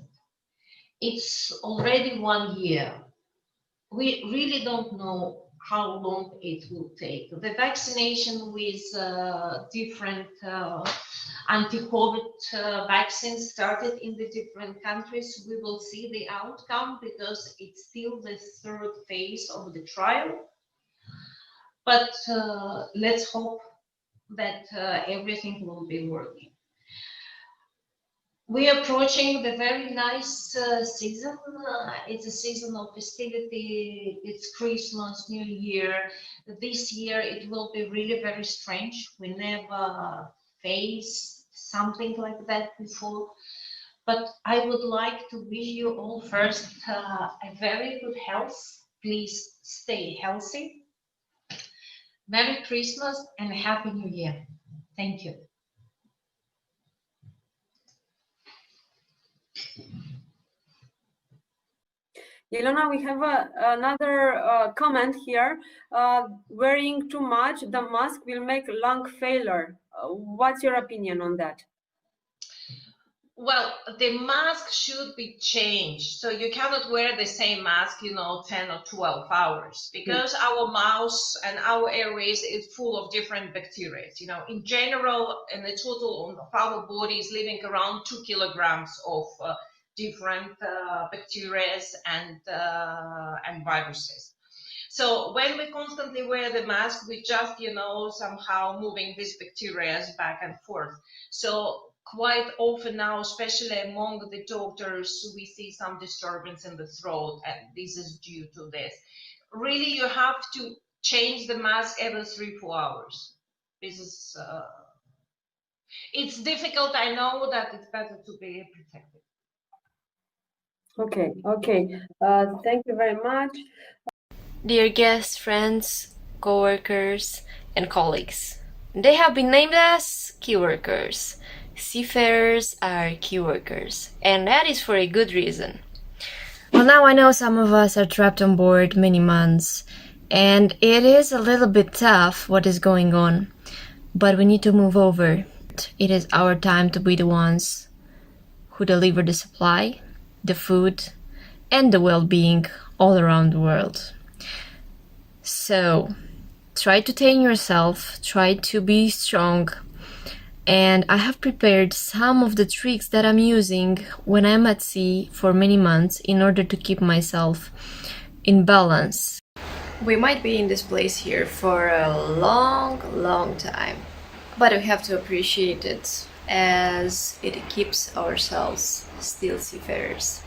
It's already 1 year. We really don't know how long it will take. The vaccination with different anti-COVID vaccines started in the different countries. We will see the outcome because it's still the 3rd phase of the trial. But let's hope that everything will be working. We are approaching the very nice season. It's a season of festivity. It's Christmas, New Year. This year it will be really very strange. We never faced something like that before. But I would like to wish you all first a very good health. Please stay healthy. Merry Christmas and a Happy New Year. Thank you. Ilona, we have another comment here. Wearing too much the mask will make lung failure. What's your opinion on that? Well, the mask should be changed. So you cannot wear the same mask, 10 or 12 hours because our mouths and our airways is full of different bacteria. In general, and the total of our body is living around 2 kilograms of different bacteria and viruses. So when we constantly wear the mask, we just, somehow moving these bacteria back and forth. So quite often now, especially among the doctors, we see some disturbance in the throat, and this is due to this. Really, you have to change the mask every 3-4 hours. This is, it's difficult. I know that it's better to be protected. Okay. Thank you very much. Dear guests, friends, co-workers, and colleagues, they have been named as key workers. Seafarers are key workers, and that is for a good reason. Well, now I know some of us are trapped on board many months, and it is a little bit tough what is going on, but we need to move over. It is our time to be the ones who deliver the supply, the food, and the well-being all around the world. So, try to tame yourself, try to be strong, and I have prepared some of the tricks that I'm using when I'm at sea for many months in order to keep myself in balance. We might be in this place here for a long time, but we have to appreciate it as it keeps ourselves still seafarers.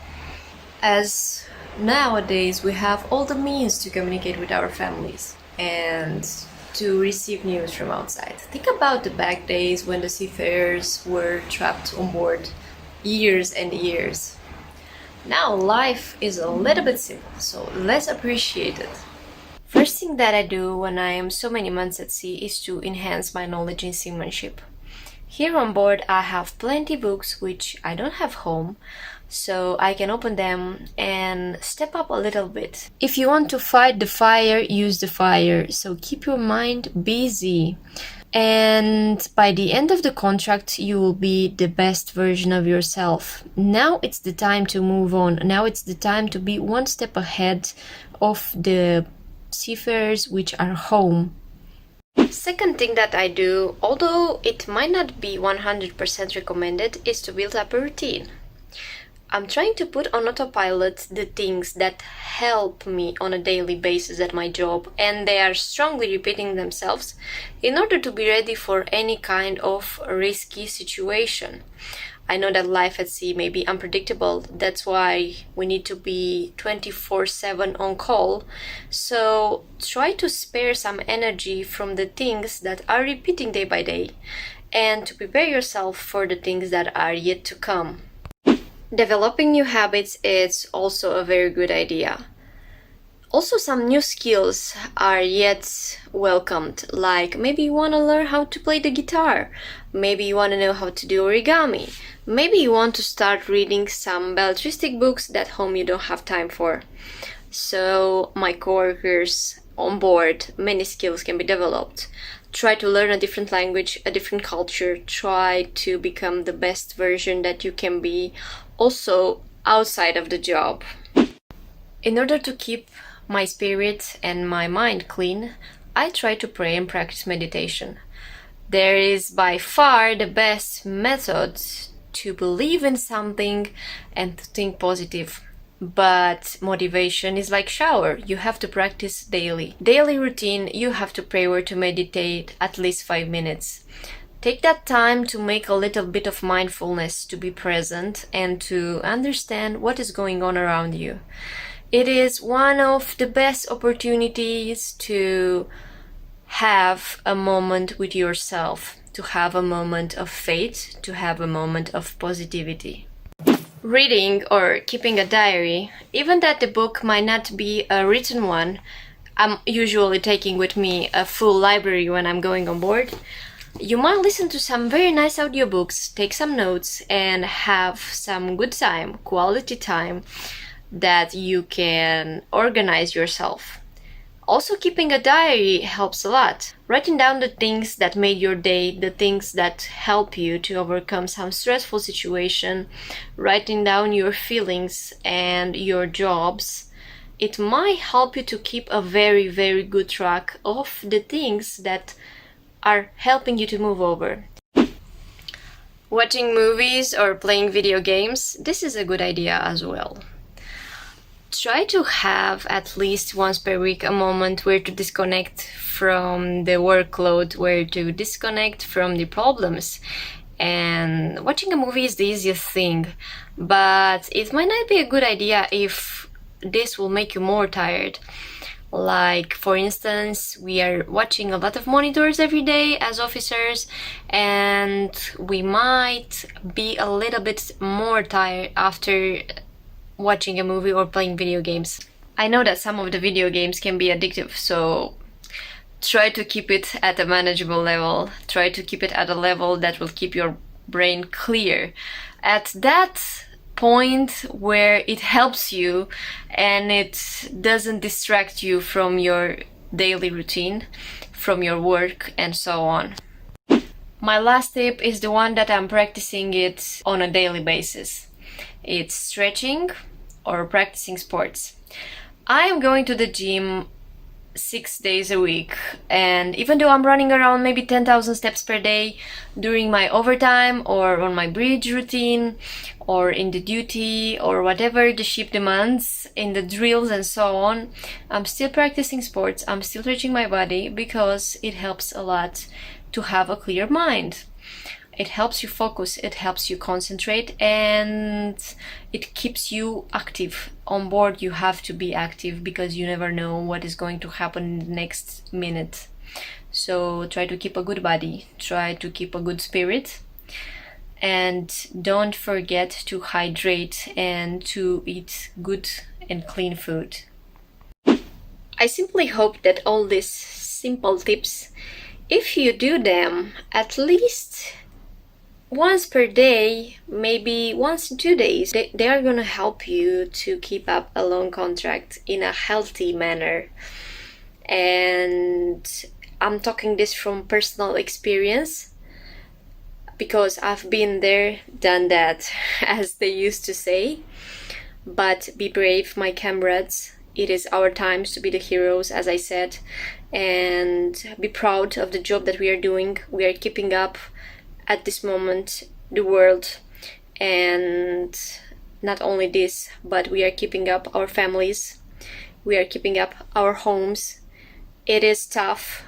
As nowadays we have all the means to communicate with our families and to receive news from outside. Think about the back days when the seafarers were trapped on board years and years. Now life is a little bit simple, so let's appreciate it. First thing that I do when I am so many months at sea is to enhance my knowledge in seamanship. Here on board I have plenty books which I don't have home, so I can open them and step up a little bit. If you want to fight the fire, use the fire, so keep your mind busy. And by the end of the contract, you will be the best version of yourself. Now it's the time to move on. Now it's the time to be one step ahead of the seafarers which are home. Second thing that I do, although it might not be 100% recommended, is to build up a routine. I'm trying to put on autopilot the things that help me on a daily basis at my job, and they are strongly repeating themselves in order to be ready for any kind of risky situation. I know that life at sea may be unpredictable, that's why we need to be 24/7 on call, so try to spare some energy from the things that are repeating day by day and to prepare yourself for the things that are yet to come. Developing new habits is also a very good idea. Also, some new skills are yet welcomed, like maybe you want to learn how to play the guitar, maybe you want to know how to do origami, maybe you want to start reading some belletristic books that home you don't have time for. So, my coworkers on board, many skills can be developed. Try to learn a different language, a different culture, try to become the best version that you can be, also outside of the job. In order to keep my spirit and my mind clean, I try to pray and practice meditation. There is by far the best method to believe in something and to think positive. But motivation is like shower, you have to practice daily. Daily routine, you have to pray or to meditate at least 5 minutes. Take that time to make a little bit of mindfulness, to be present and to understand what is going on around you. It is one of the best opportunities to have a moment with yourself, to have a moment of faith, to have a moment of positivity. Reading or keeping a diary, even that the book might not be a written one, I'm usually taking with me a full library when I'm going on board. You might listen to some very nice audiobooks, take some notes, and have some good time, quality time that you can organize yourself. Also, keeping a diary helps a lot. Writing down the things that made your day, the things that help you to overcome some stressful situation, writing down your feelings and your jobs, it might help you to keep a very, very good track of the things that are helping you to move over. Watching movies or playing video games, this is a good idea as well. Try to have at least once per week a moment where to disconnect from the workload, where to disconnect from the problems. And watching a movie is the easiest thing, but it might not be a good idea if this will make you more tired. Like, for instance, we are watching a lot of monitors every day as officers, and we might be a little bit more tired after watching a movie or playing video games. I know that some of the video games can be addictive, so try to keep it at a manageable level. Try to keep it at a level that will keep your brain clear. At that point where it helps you and it doesn't distract you from your daily routine, from your work and so on. My last tip is the one that I'm practicing it on a daily basis. It's stretching or practicing sports. I am going to the gym 6 days a week, and even though I'm running around maybe 10,000 steps per day during my overtime or on my bridge routine or in the duty or whatever the ship demands in the drills and so on, I'm still practicing sports. I'm still stretching my body because it helps a lot to have a clear mind. It helps you focus, it helps you concentrate, and it keeps you active. On board you have to be active because you never know what is going to happen in the next minute. So try to keep a good body, try to keep a good spirit, and don't forget to hydrate and to eat good and clean food. I simply hope that all these simple tips, if you do them at least once per day, maybe once in 2 days, they are gonna help you to keep up a long contract in a healthy manner. And I'm talking this from personal experience because I've been there, done that, as they used to say. But be brave, my comrades. It is our times to be the heroes, as I said, and be proud of the job that we are doing. We are keeping up at this moment the world, and not only this, but we are keeping up our families, we are keeping up our homes. It is tough,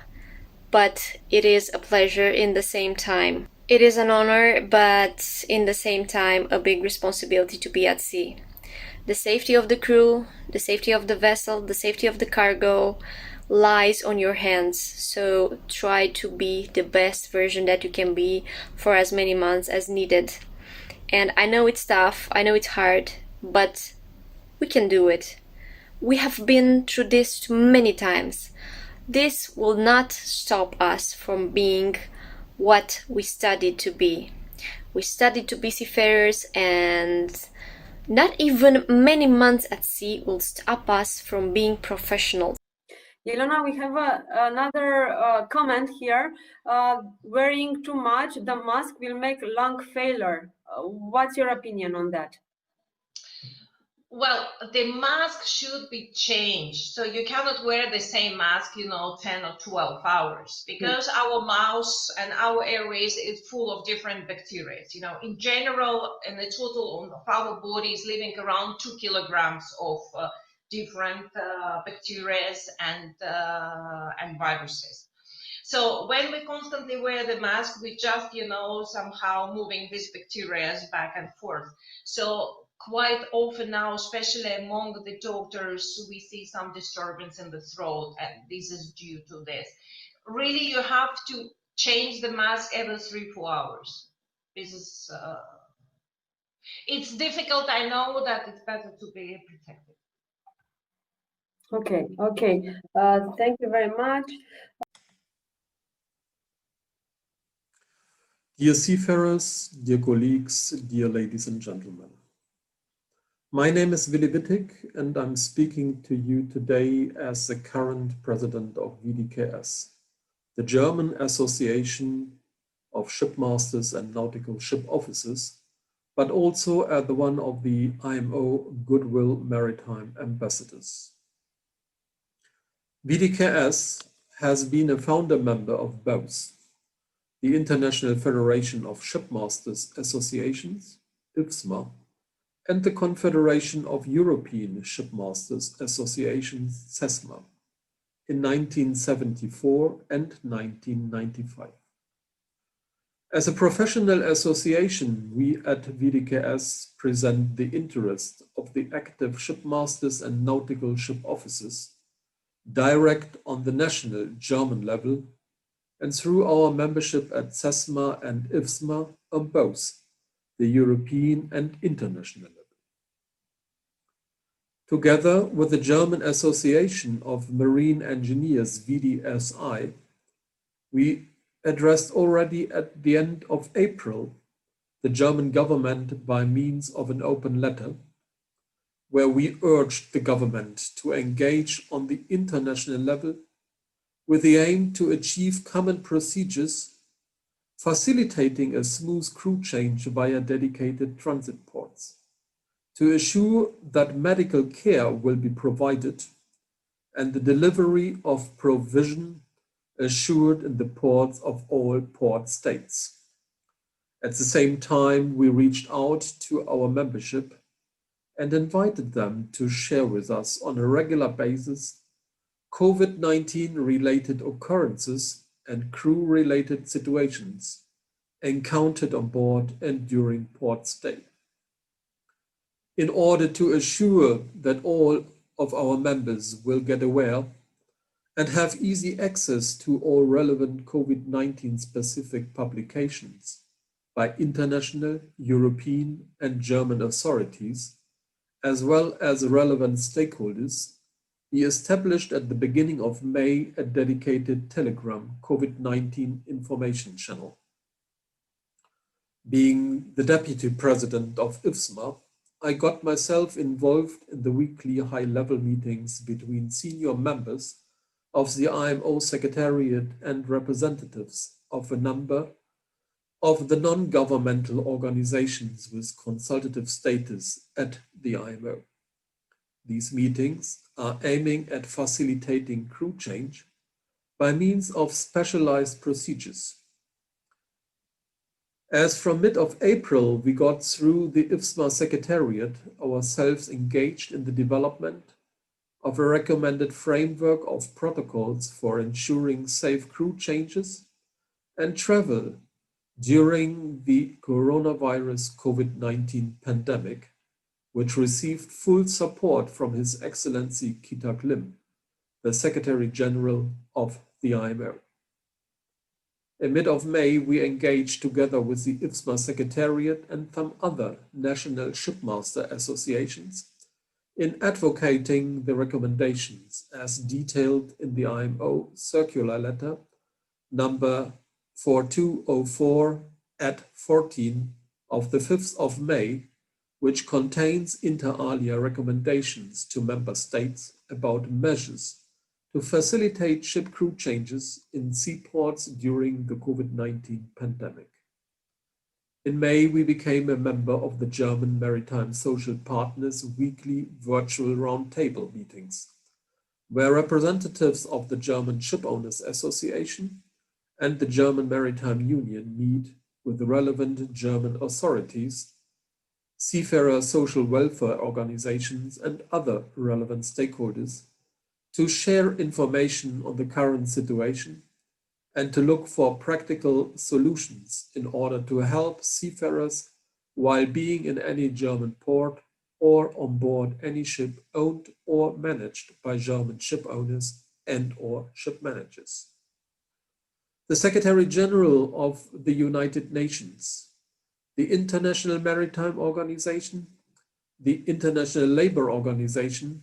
but it is a pleasure in the same time. It is an honor, but in the same time a big responsibility to be at sea. The safety of the crew, the safety of the vessel, the safety of the cargo lies on your hands, so try to be the best version that you can be for as many months as needed. And I know it's tough, I know it's hard, but we can do it. We have been through this many times. This will not stop us from being what we studied to be. We studied to be seafarers, and not even many months at sea will stop us from being professionals. Ilona, we have another comment here. Wearing too much, the mask will make lung failure. What's your opinion on that? Well, the mask should be changed. So you cannot wear the same mask, 10 or 12 hours, because our mouths and our airways is full of different bacteria. In general, and the total of our body is living around 2 kilograms of different bacteria and viruses. So when we constantly wear the mask, we just, somehow moving these bacteria back and forth. So quite often now, especially among the doctors, we see some disturbance in the throat, and this is due to this. Really, you have to change the mask every 3-4 hours. This is, it's difficult. I know that it's better to be protected. Okay, okay. Thank you very much. Dear seafarers, dear colleagues, dear ladies and gentlemen. My name is Willy Wittig, and I'm speaking to you today as the current president of WDKS, the German Association of Shipmasters and Nautical Ship Officers, but also as the one of the IMO Goodwill Maritime Ambassadors. WDKS has been a founder member of both the International Federation of Shipmasters Associations, IFSMA, and the Confederation of European Shipmasters Associations, CESMA, in 1974 and 1995. As a professional association, we at WDKS present the interest of the active shipmasters and nautical ship officers, direct on the national German level, and through our membership at CESMA and IFSMA on both the European and international level. Together with the German Association of Marine Engineers, VDSI, we addressed already at the end of April the German government by means of an open letter, where we urged the government to engage on the international level with the aim to achieve common procedures, facilitating a smooth crew change via dedicated transit ports, to assure that medical care will be provided and the delivery of provision assured in the ports of all port states. At the same time, we reached out to our membership and invited them to share with us on a regular basis COVID-19 related occurrences and crew-related situations encountered on board and during port stay. In order to assure that all of our members will get aware and have easy access to all relevant COVID-19 specific publications by international, European, and German authorities, as well as relevant stakeholders, we established at the beginning of May a dedicated Telegram COVID-19 information channel. Being the deputy president of IFSMA, I got myself involved in the weekly high-level meetings between senior members of the IMO Secretariat and representatives of a number of the non-governmental organizations with consultative status at the IMO. These meetings are aiming at facilitating crew change by means of specialized procedures. As from mid of April, we got through the IFSMA Secretariat ourselves engaged in the development of a recommended framework of protocols for ensuring safe crew changes and travel during the coronavirus COVID-19 pandemic, which received full support from His Excellency Kita Klim, the Secretary General of the IMO. In mid of May, we engaged together with the IFSMA Secretariat and some other national shipmaster associations in advocating the recommendations as detailed in the IMO circular letter number 4204 at 14 of the 5th of May, which contains inter alia recommendations to member states about measures to facilitate ship crew changes in seaports during the COVID-19 pandemic. In May, we became a member of the German Maritime Social Partners weekly virtual roundtable meetings, where representatives of the German Shipowners Association and the German Maritime Union meet with the relevant German authorities, seafarer social welfare organizations, and other relevant stakeholders to share information on the current situation and to look for practical solutions in order to help seafarers while being in any German port or on board any ship owned or managed by German ship owners and or ship managers. The Secretary General of the United Nations, the International Maritime Organization, the International Labour Organization,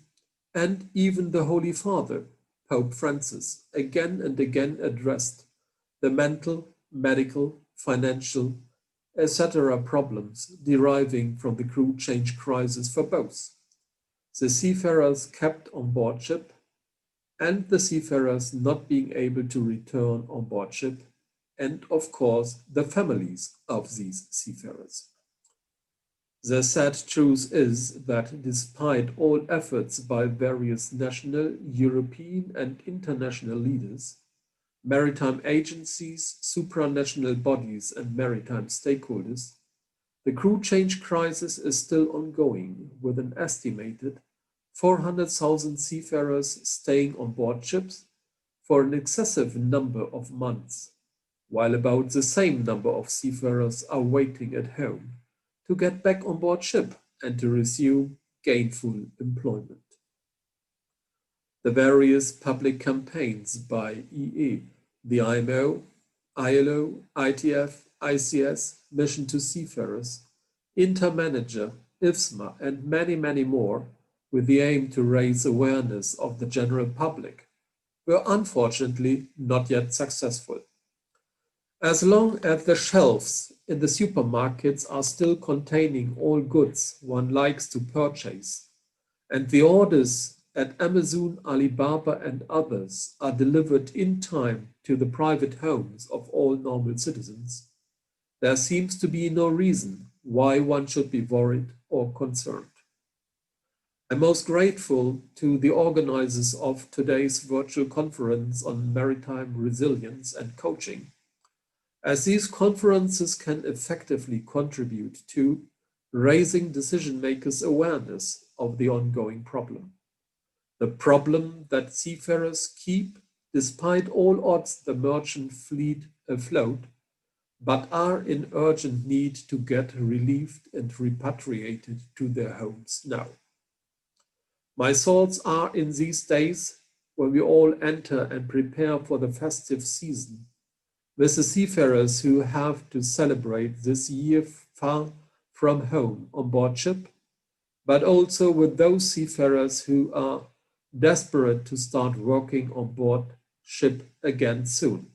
and even the Holy Father, Pope Francis, again and again addressed the mental, medical, financial, etc. problems deriving from the crew change crisis for both the seafarers kept on board ship and the seafarers not being able to return on board ship, and of course the families of these seafarers. The sad truth is that despite all efforts by various national, European and international leaders, maritime agencies, supranational bodies and maritime stakeholders, the crew change crisis is still ongoing with an estimated 400,000 seafarers staying on board ships for an excessive number of months, while about the same number of seafarers are waiting at home to get back on board ship and to resume gainful employment. The various public campaigns by EE, the IMO, ILO, ITF, ICS, Mission to Seafarers, Intermanager, IFSMA, and many more, with the aim to raise awareness of the general public, were unfortunately not yet successful. As long as the shelves in the supermarkets are still containing all goods one likes to purchase, and the orders at Amazon, Alibaba, and others are delivered in time to the private homes of all normal citizens, there seems to be no reason why one should be worried or concerned. I'm most grateful to the organizers of today's virtual conference on maritime resilience and coaching, as these conferences can effectively contribute to raising decision makers' awareness of the ongoing problem. The problem that seafarers keep, despite all odds, the merchant fleet afloat, but are in urgent need to get relieved and repatriated to their homes now. My thoughts are in these days when we all enter and prepare for the festive season, with the seafarers who have to celebrate this year far from home on board ship, but also with those seafarers who are desperate to start working on board ship again soon.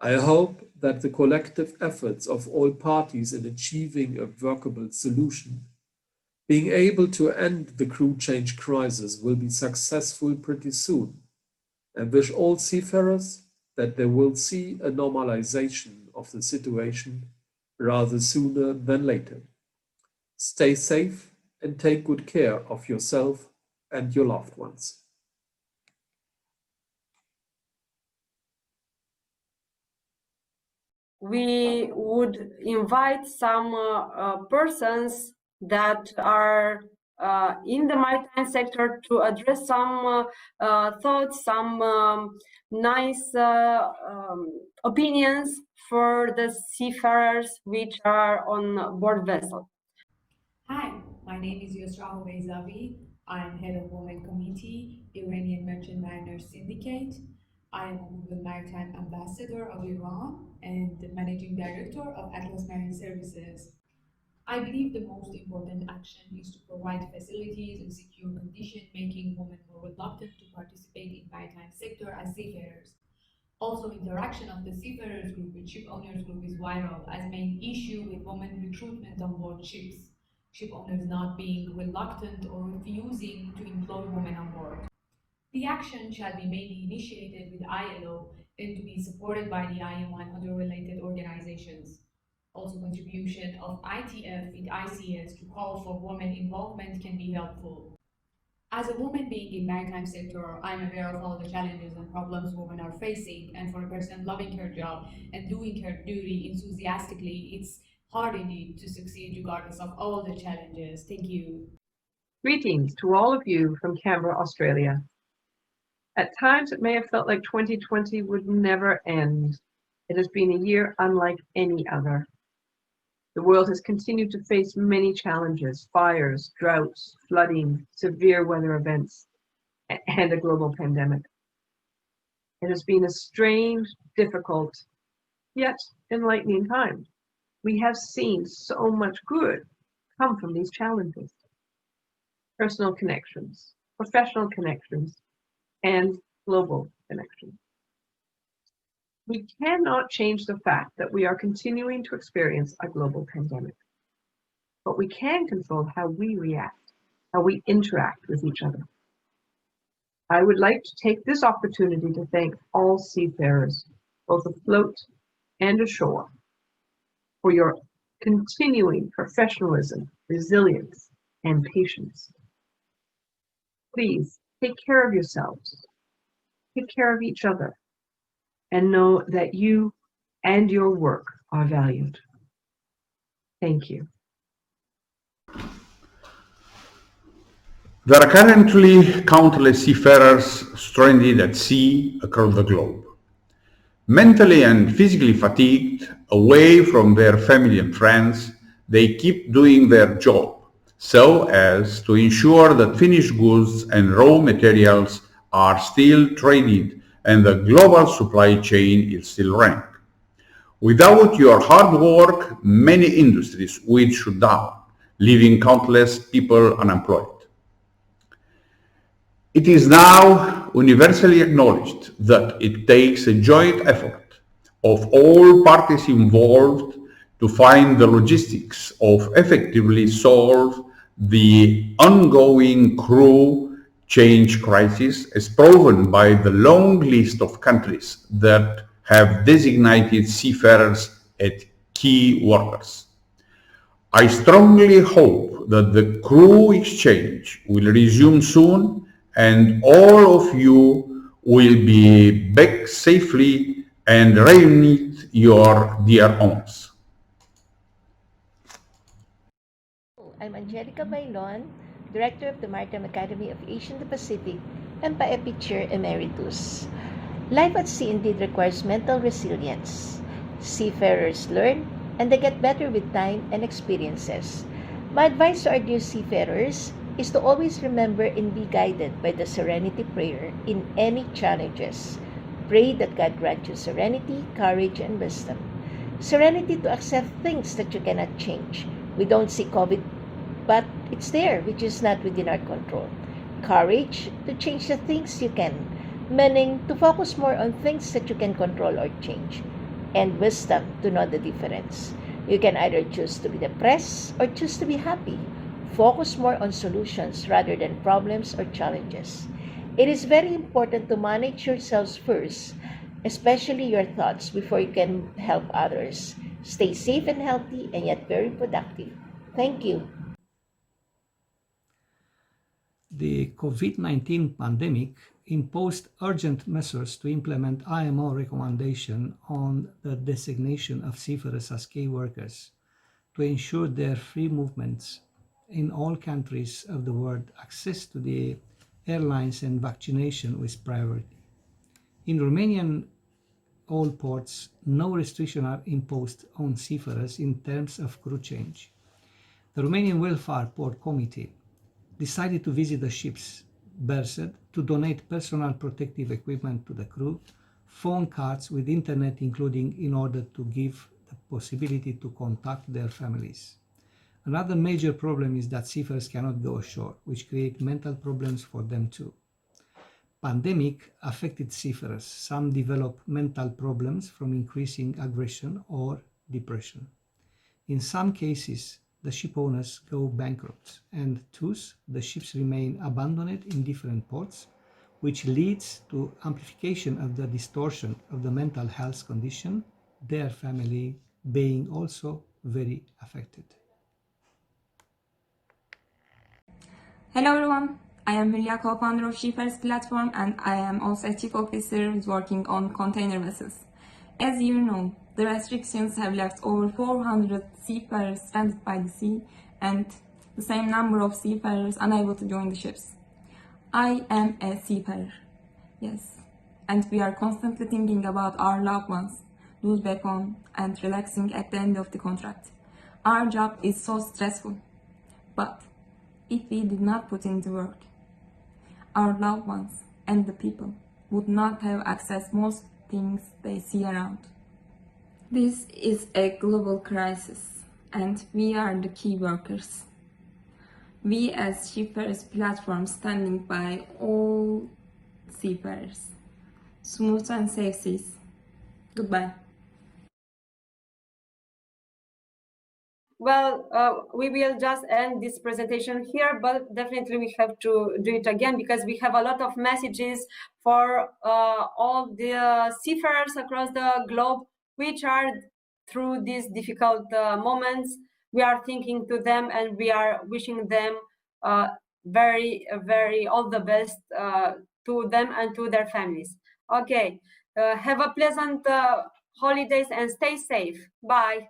I hope that the collective efforts of all parties in achieving a workable solution, being able to end the crew change crisis, will be successful pretty soon, and wish all seafarers that they will see a normalization of the situation rather sooner than later. Stay safe and take good care of yourself and your loved ones. We would invite some persons that are in the maritime sector to address some thoughts, some nice opinions for the seafarers which are on board vessel. Hi, my name is Yusra Houeizavi. I am head of Women Committee, Iranian Merchant Mariners Syndicate. I am the Maritime Ambassador of Iran and the Managing Director of Atlas Marine Services. I believe the most important action is to provide facilities and secure conditions, making women more reluctant to participate in maritime sector as seafarers. Also, interaction of the seafarers group with ship owners group is vital as main issue with women recruitment on board ships. Ship owners not being reluctant or refusing to employ women on board. The action shall be mainly initiated with ILO and to be supported by the IMO and other related organizations. Also, contribution of ITF with ICS to call for women involvement can be helpful. As a woman being in maritime sector, I'm aware of all the challenges and problems women are facing, and for a person loving her job and doing her duty enthusiastically, it's hard indeed to succeed regardless of all the challenges. Thank you. Greetings to all of you from Canberra, Australia. At times, it may have felt like 2020 would never end. It has been a year unlike any other. The world has continued to face many challenges: fires, droughts, flooding, severe weather events, and a global pandemic. It has been a strange, difficult, yet enlightening time. We have seen so much good come from these challenges. Personal connections, professional connections, and global connections. We cannot change the fact that we are continuing to experience a global pandemic, but we can control how we react, how we interact with each other. I would like to take this opportunity to thank all seafarers, both afloat and ashore, for your continuing professionalism, resilience, and patience. Please take care of yourselves, take care of each other, and know that you and your work are valued. Thank you. There are currently countless seafarers stranded at sea across the globe. Mentally and physically fatigued, away from their family and friends, they keep doing their job so as to ensure that finished goods and raw materials are still traded and the global supply chain is still running. Without your hard work, many industries will shut down, leaving countless people unemployed. It is now universally acknowledged that it takes a joint effort of all parties involved to find the logistics of effectively solve the ongoing crew change crisis, as proven by the long list of countries that have designated seafarers as key workers. I strongly hope that the crew exchange will resume soon and all of you will be back safely and reunite your dear ones. I'm Angelica Bailon, Director of the Maritime Academy of Asia and the Pacific and PAEPI Chair Emeritus. Life at sea indeed requires mental resilience. Seafarers learn and they get better with time and experiences. My advice to our dear seafarers is to always remember and be guided by the serenity prayer in any challenges. Pray that God grant you serenity, courage, and wisdom. Serenity to accept things that you cannot change. We don't see COVID, but it's there, which is not within our control. Courage to change the things you can, meaning to focus more on things that you can control or change. And wisdom to know the difference. You can either choose to be depressed or choose to be happy. Focus more on solutions rather than problems or challenges. It is very important to manage yourselves first, especially your thoughts, before you can help others. Stay safe and healthy and yet very productive. Thank you. The COVID-19 pandemic imposed urgent measures to implement IMO recommendation on the designation of seafarers as key workers to ensure their free movements in all countries of the world, access to the airlines and vaccination with priority. In Romanian all ports, no restrictions are imposed on seafarers in terms of crew change. The Romanian Welfare Port Committee decided to visit the ships berthed to donate personal protective equipment to the crew, phone cards with internet including, in order to give the possibility to contact their families. Another major problem is that seafarers cannot go ashore, which create mental problems for them too. Pandemic affected seafarers. Some develop mental problems from increasing aggression or depression. In some cases, the ship owners go bankrupt, and thus the ships remain abandoned in different ports, which leads to amplification of the distortion of the mental health condition, their family being also very affected. Hello everyone, I am Hülya, co-founder of Seafarers Platform, and I am also a chief officer working on container vessels. As you know, the restrictions have left over 400 seafarers stranded by the sea and the same number of seafarers unable to join the ships. I am a seafarer. Yes, and we are constantly thinking about our loved ones, those back home, and relaxing at the end of the contract. Our job is so stressful, but if we did not put in the work, our loved ones and the people would not have access most things they see around. This is a global crisis, and we are the key workers. We as Seafarers platform standing by all seafarers. Smooth and safe seas. Goodbye. Well, we will just end this presentation here, but definitely we have to do it again because we have a lot of messages for all the seafarers across the globe, which are through these difficult moments. We are thinking to them and we are wishing them very all the best to them and to their families. Okay, have a pleasant holidays and stay safe. Bye.